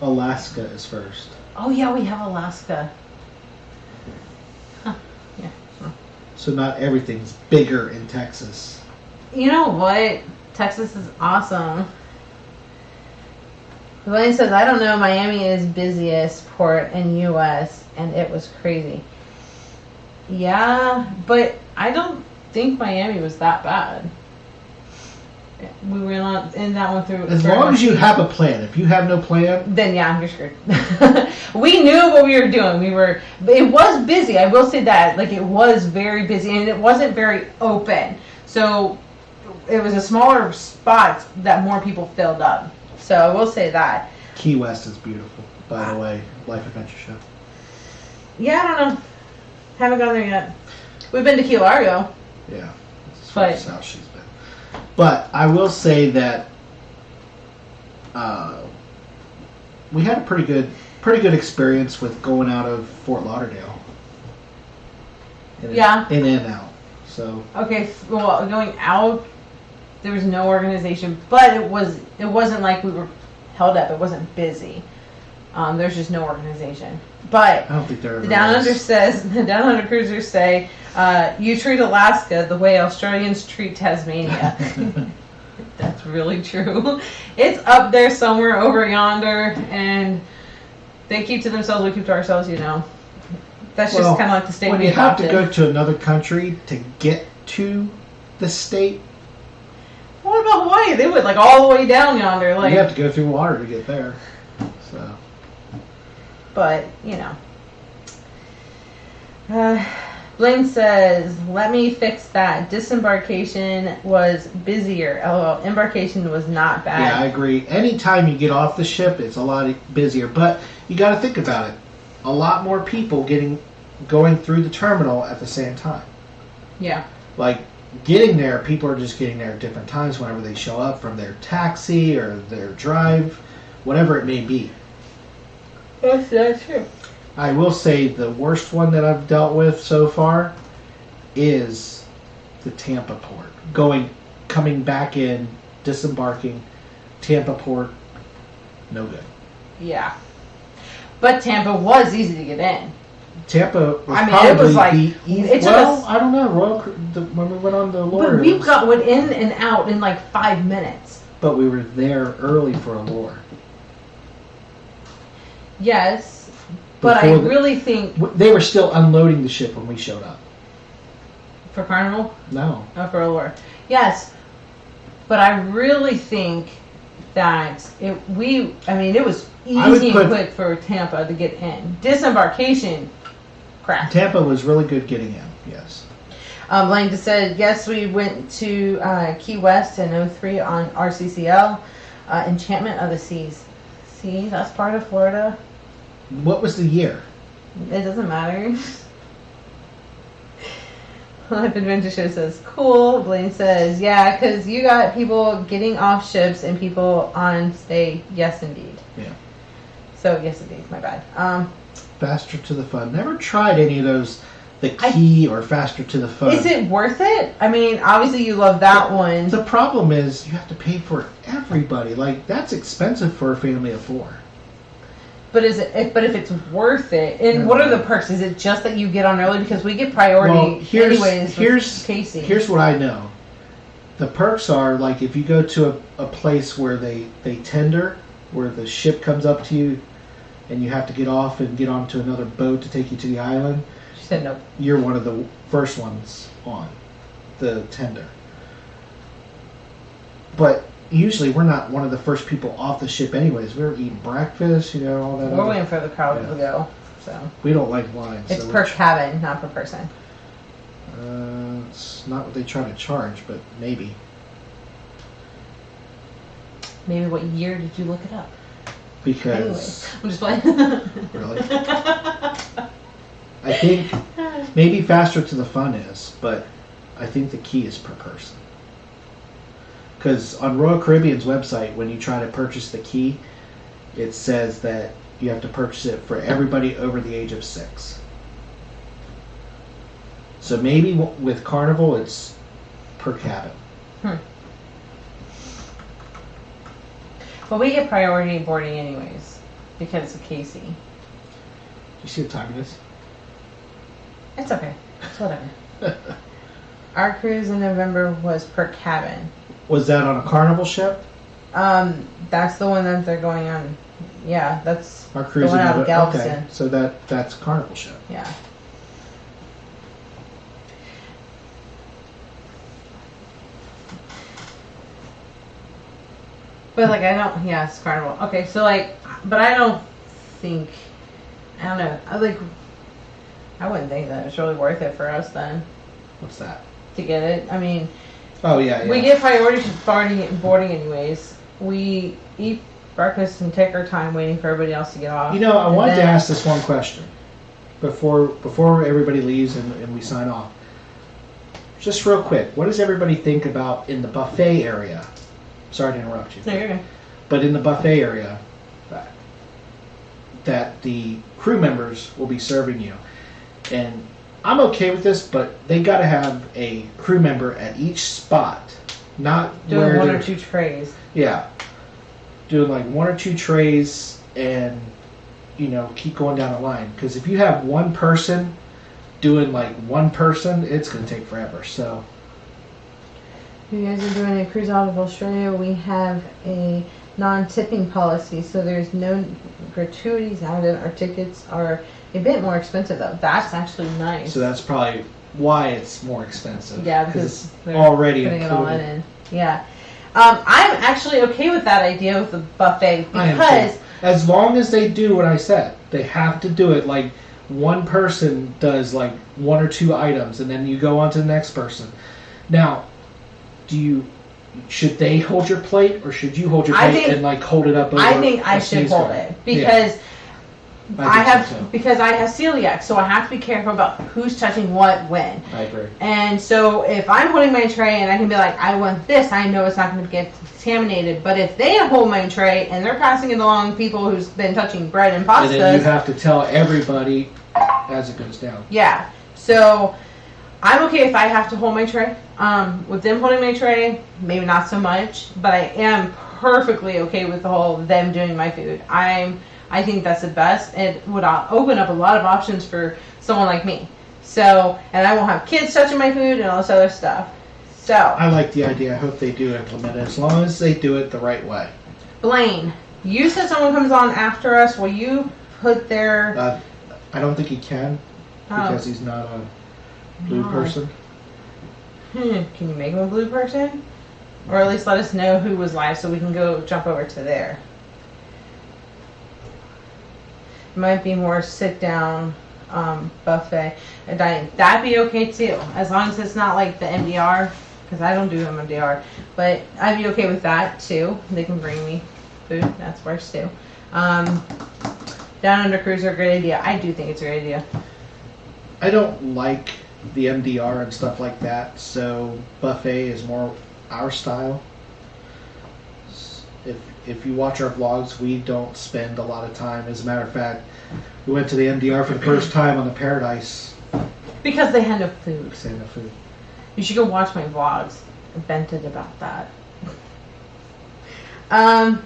Alaska is first. Oh yeah, we have Alaska. Huh. Yeah. So not everything's bigger in Texas. You know what? Texas is awesome. Blaine says, I don't know, Miami is busiest port in U.S. and it was crazy. Yeah, but I don't think Miami was that bad. We were not in that one through. As long as you have a plan. If you have no plan, then yeah, you're screwed. We knew what we were doing. It was busy. I will say that. Like, it was very busy and it wasn't very open. So it was a smaller spot that more people filled up. So I will say that. Key West is beautiful, by the way. Life Adventure Show. Yeah, I don't know. Haven't gone there yet. We've been to Key Largo. Yeah, that's as far But- south she's been. But I will say that we had a pretty good experience with going out of Fort Lauderdale. Yeah. In and out. So Okay, well, going out, there was no organization, but it wasn't like we were held up. It wasn't busy. There's just no organization. But I don't think there the ever Down Under is. the Down Under cruisers say, you treat Alaska the way Australians treat Tasmania. That's really true. It's up there somewhere over yonder, and they keep to themselves, we keep to ourselves, you know. That's just Well, kind of like the state when we you have to adopted. go to another country to get to the state, What about Hawaii? They went like all the way down yonder. Like, you have to go through water to get there. So but, you know. Blaine says, let me fix that. Disembarkation was busier. LOL. Embarkation was not bad. yeah, I agree. Anytime you get off the ship, it's a lot busier. But you got to think about it. A lot more people going through the terminal at the same time. Yeah. Like getting there, people are just getting there at different times whenever they show up from their taxi or their drive, whatever it may be. That's true. I will say the worst one that I've dealt with so far is the Tampa port. Coming back in, disembarking, Tampa port, no good. Yeah. But Tampa was easy to get in. Tampa was I mean, probably it was like- the it took well, us- I don't know. When we went on the lure, But we went in and out in like 5 minutes. but we were there early for a lure. Yes. But I Before the- really think They were still unloading the ship when we showed up. for Carnival, No. for Allure. Yes. But I really think that it was I would easy put- and quick for Tampa to get in. Disembarkation, crap. Tampa was really good getting in. Yes. Blaine just said, yes, we went to Key West in 03 on RCCL, Enchantment of the Seas. See, that's part of Florida. What was the year? It doesn't matter. Life Adventure Show says, cool. Blaine says, yeah, because you got people getting off ships and people on stay. Yes, indeed. Yeah. So, yes, indeed. My bad. Faster to the Fun. Never tried any of those. The Key or Faster to the Fun. Is it worth it? I mean, obviously you love that one. The problem is you have to pay for everybody. Like, that's expensive for a family of 4. But if it's worth it, and what are the perks? Is it just that you get on early because we get priority Well, anyways? With Casey. Here's what I know. The perks are like if you go to a place where they tender, where the ship comes up to you, and you have to get off and get onto another boat to take you to the island. She said no. You're one of the first ones on the tender. But usually we're not one of the first people off the ship anyways. We're eating breakfast, all that. We're waiting for the crowd to go. So We don't like lines. it's so per cabin, not per person. It's It's not what they try to charge, but maybe. Maybe what year did you look it up? Because Anyways, I'm just playing. really, I think maybe faster to the fun is, but I think the key is per person. Because on Royal Caribbean's website, when you try to purchase the key, it says that you have to purchase it for everybody over the age of 6. So maybe with Carnival, it's per cabin. Well, we get priority boarding anyways because of Casey. Do you see what time it is? It's okay. It's whatever. Our cruise in November was per cabin. Was that on a Carnival ship? That's the one that they're going on. Yeah, that's Our cruise the one out of Galveston. Okay, so that's Carnival ship. Yeah. But like yeah, it's Carnival. Okay, so like, but I don't think, I don't know. I wouldn't think that it's really worth it for us then What's that? to get it. I mean, Oh yeah. we get priority boarding anyways. We eat breakfast and take our time waiting for everybody else to get off. You know, I wanted to ask this one question before everybody leaves and we sign off. Just real quick, what does everybody think about in the buffet area? Sorry to interrupt you. No, you're good. But in the buffet area, that the crew members will be serving you. And I'm okay with this, but they got to have a crew member at each spot. Not Doing where one they're- or two trays. Yeah. Doing like 1 or 2 trays and, keep going down the line. Because if you have one person doing like one person, it's going to take forever. So, You guys are doing a cruise out of Australia. We have a non-tipping policy, so there's no gratuities added. Our tickets are a bit more expensive, though. That's actually nice. so that's probably why it's more expensive. Yeah, because it's they're already putting it all included. in. Yeah. I'm actually okay with that idea with the buffet I am because too. As long as they do what I said, they have to do it like one person does like 1 or 2 items, and then you go on to the next person. Now, should they hold your plate, or should you hold your plate and like hold it up over? I think I a should sneeze hold guard? it because I think so too. because I have celiac, so I have to be careful about who's touching what when. I agree. And so if I'm holding my tray and I can be like, I want this, I know it's not going to get contaminated. But if they hold my tray and they're passing it along people who's been touching bread and pastas, And then you have to tell everybody as it goes down. yeah. So I'm okay if I have to hold my tray. With them holding my tray, maybe not so much, but I am perfectly okay with the whole them doing my food. I think that's the best. It would open up a lot of options for someone like me. So, and I won't have kids touching my food and all this other stuff. So, I like the idea. I hope they do implement it as long as they do it the right way. Blaine, you said someone comes on after us. Will you put their... I don't think he can because he's not a blue person. Can you make him a blue person? Or at least let us know who was live so we can go jump over to there. It might be more sit down buffet and dining. That'd be okay too, as long as it's not like the MDR, because I don't do MDR. But I'd be okay with that too. They can bring me food. That's worse too. Down under cruiser, great idea. I do think it's a great idea. I don't like the MDR and stuff like that, so buffet is more our style. If you watch our vlogs, we don't spend a lot of time. As a matter of fact, we went to the MDR for the first time on the Paradise. Because they had no food. Say no food. You should go watch my vlogs. I vented about that.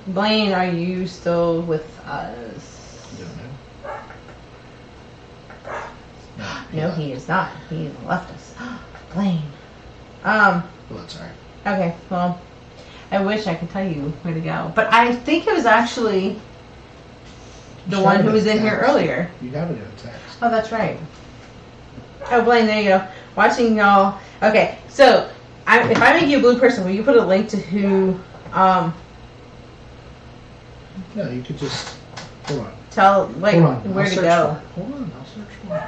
Blaine, are you still with us? I don't know. No, he is not. He left us. Blaine. Well, that's alright. Okay, well, I wish I could tell you where to go. But I think it was actually the one who was in here earlier. You have it in a text. Oh, that's right. Oh, Blaine, there you go. Watching y'all. Okay, so if I make you a blue person, will you put a link to who, No, you could just, hold on. tell, like, Hold on. where I'll to search go? for it. Hold on, I'll search for it.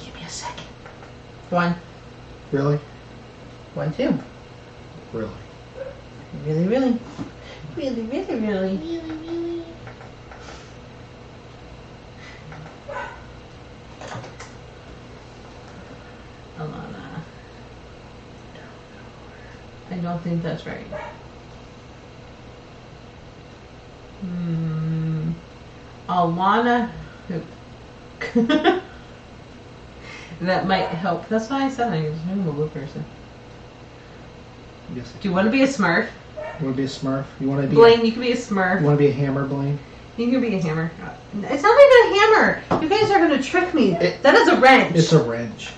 Give me a second. 1. Really? 1, 2. Really? Really, really. Really, really, really. Alana. I don't think that's right. Alana. That might help. That's why I said I was a mobile person. Yes. Do you want to be a Smurf? You want to be a Smurf? You want to be Blaine, you can be a Smurf. You want to be a hammer, Blaine? You can be a hammer. It's not even a hammer. You guys are going to trick me. That is a wrench. It's a wrench.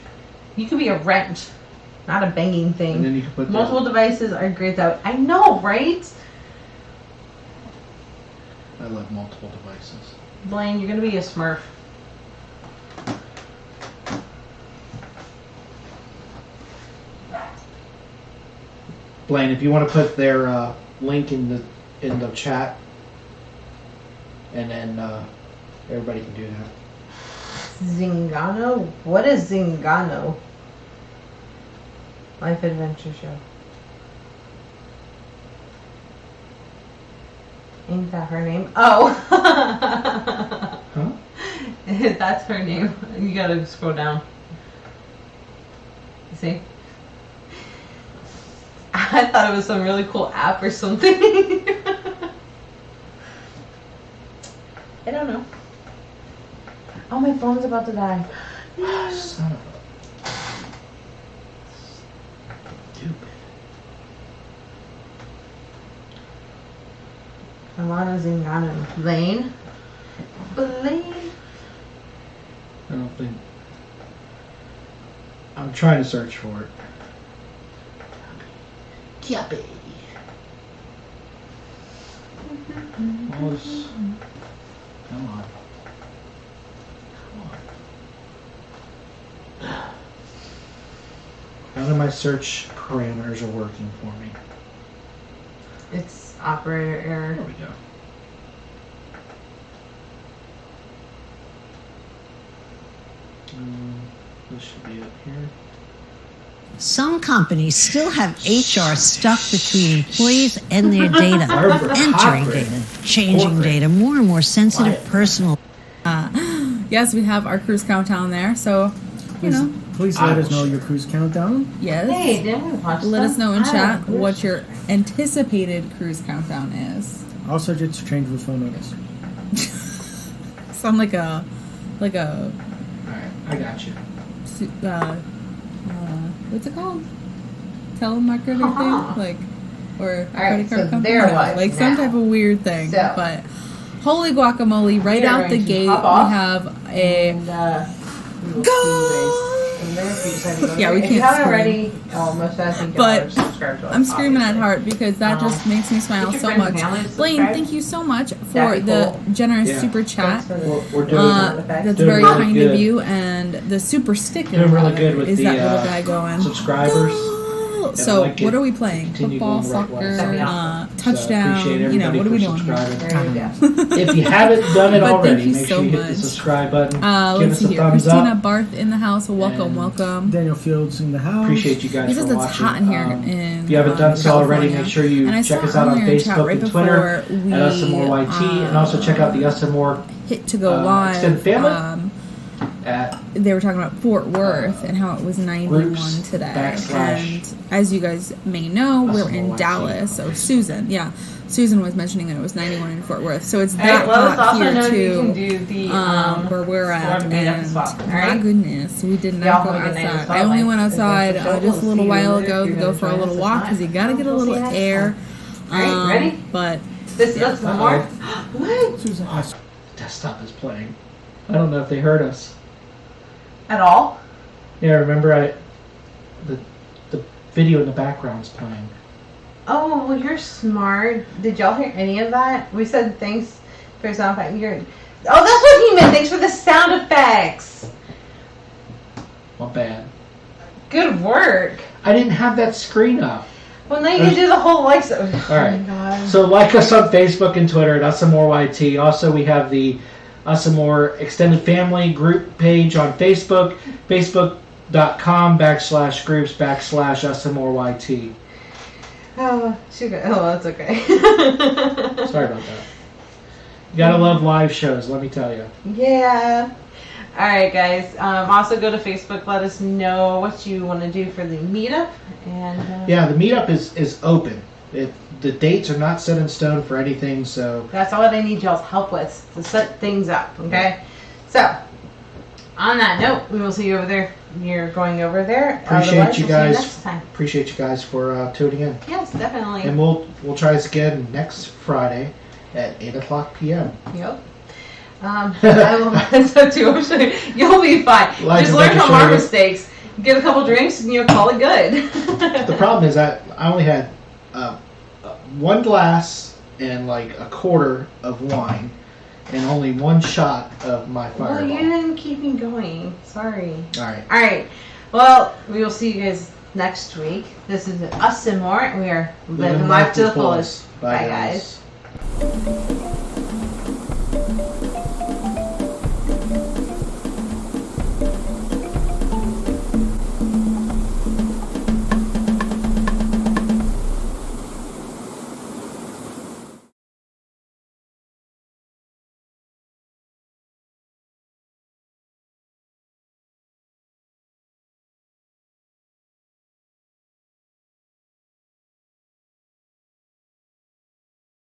You could be a wrench, not a banging thing. And then you can put multiple devices are great though. I know, right? I love multiple devices. Blaine, you're going to be a Smurf. Blaine, if you want to put their link in the chat, and then everybody can do that. Zingano? What is Zingano? Life Adventure Show. Ain't that her name? Oh! Huh? That's her name. You gotta scroll down. See? I thought it was some really cool app or something. I don't know. Oh, my phone's about to die. Son of a... Stupid. Alana Zingano. Blaine? Blaine? I don't think... I'm trying to search for it. Yappy. Almost. Come on. None of my search parameters are working for me. It's operator error. There we go. This should be up here. Some companies still have HR stuck between employees and their data, entering data, changing data, more and more sensitive personal. Yes, we have our cruise countdown there, so, you know. Please let us know your cruise countdown. Yes. Hey, didn't we watch Let us know in chat Oh, what your anticipated cruise countdown is. All subjects to change with phone notice. Sound like a, Alright, I got you. what's it called? Telemarketer thing? Like, or Alright, credit card so company? there No, was like some now. type of weird thing. So. But holy guacamole, right We are out the going to gate, we hop off. have a And, we will Go! see you guys in there if you decide to go Yeah, there. we If you can't haven't scream. already, most I think But y'all are subscribed to us, I'm screaming at obviously. heart because that just makes me smile get your so friends and much. family to Blaine, subscribe. thank you so much for That'd be the cool. generous Yeah. super chat. Thanks for the- We're doing That's doing very really kind good. of you. And the super sticker Doing really good with is the that little guy going. subscribers. "Go!" I So like what it. are we playing? Continue Football, going the right way. soccer, That'd be awesome. touchdown. appreciate You know, everybody what are we for doing here? subscribing. There you go. If you haven't done it But thank already, you make so sure you hit the much. subscribe button. Give Let's us see a here. thumbs Christina up. Barth in the house. Welcome, And welcome. Daniel Fields in the house. Appreciate you guys He says for it's watching. hot in here If in you haven't done so already, California. make sure you And I check saw us out on earlier in chat Facebook right and Twitter before we, at UsandMoreYT, and also check out the UsandMore hit to go live. extended family at They were talking about Fort Worth and how it was 91 groups today. / And as you guys may know, we're in UsandMoreYT. Dallas. So Susan was mentioning that it was 91 in Fort Worth. So it's All that right, let us hot also here know if you too. can do the Where we're at, storm meetup and spot, all my right? goodness, we did Y'all not go have a good night as outside. well, I only like, went outside if just a little we'll see you while later ago if to you're go gonna for a join little us walk tonight. because you got to get a We'll see little you next air. All right, ready? But This is one more. What? Susan asked, desktop is playing. I don't know if they heard us. At all? Yeah, remember the video in the background's playing. Oh, well, you're smart. Did y'all hear any of that? We said thanks for sound effect. Oh, that's what he meant. Thanks for the sound effects. Not bad. Good work. I didn't have that screen up. Well, now you can do the whole like. So, All Oh right. my God. So like us on Facebook and Twitter at UsandMoreYT. Also, we have the UsandMore Extended Family group page on Facebook. Facebook.com/groups/UsandMoreYT. Oh, sugar. Oh, that's okay. Sorry about that. You gotta love live shows, let me tell you. Yeah. All right, guys. Also go to Facebook. Let us know what you want to do for the meetup. And Yeah, the meetup is open. The dates are not set in stone for anything, so that's all I need y'all's help with to set things up. Okay. So, on that note, we will see you over there. You're going over there. appreciate Otherwise, you we'll see guys. next time. Appreciate you guys for tuning in. Yes, definitely. And we'll try this again next Friday at 8:00 p.m. Yep. I will so too. I'm sure you'll be fine. Like Just to learn make from sure our you- mistakes. Get a couple drinks and you'll call it good. The problem is that I only had one glass and like a quarter of wine and only one shot of my Well, Fireball. you didn't keep me going. Sorry. All right. All right. Well, we will see you guys next week. This is Us and More, and we are living life to the fullest. Bye, guys.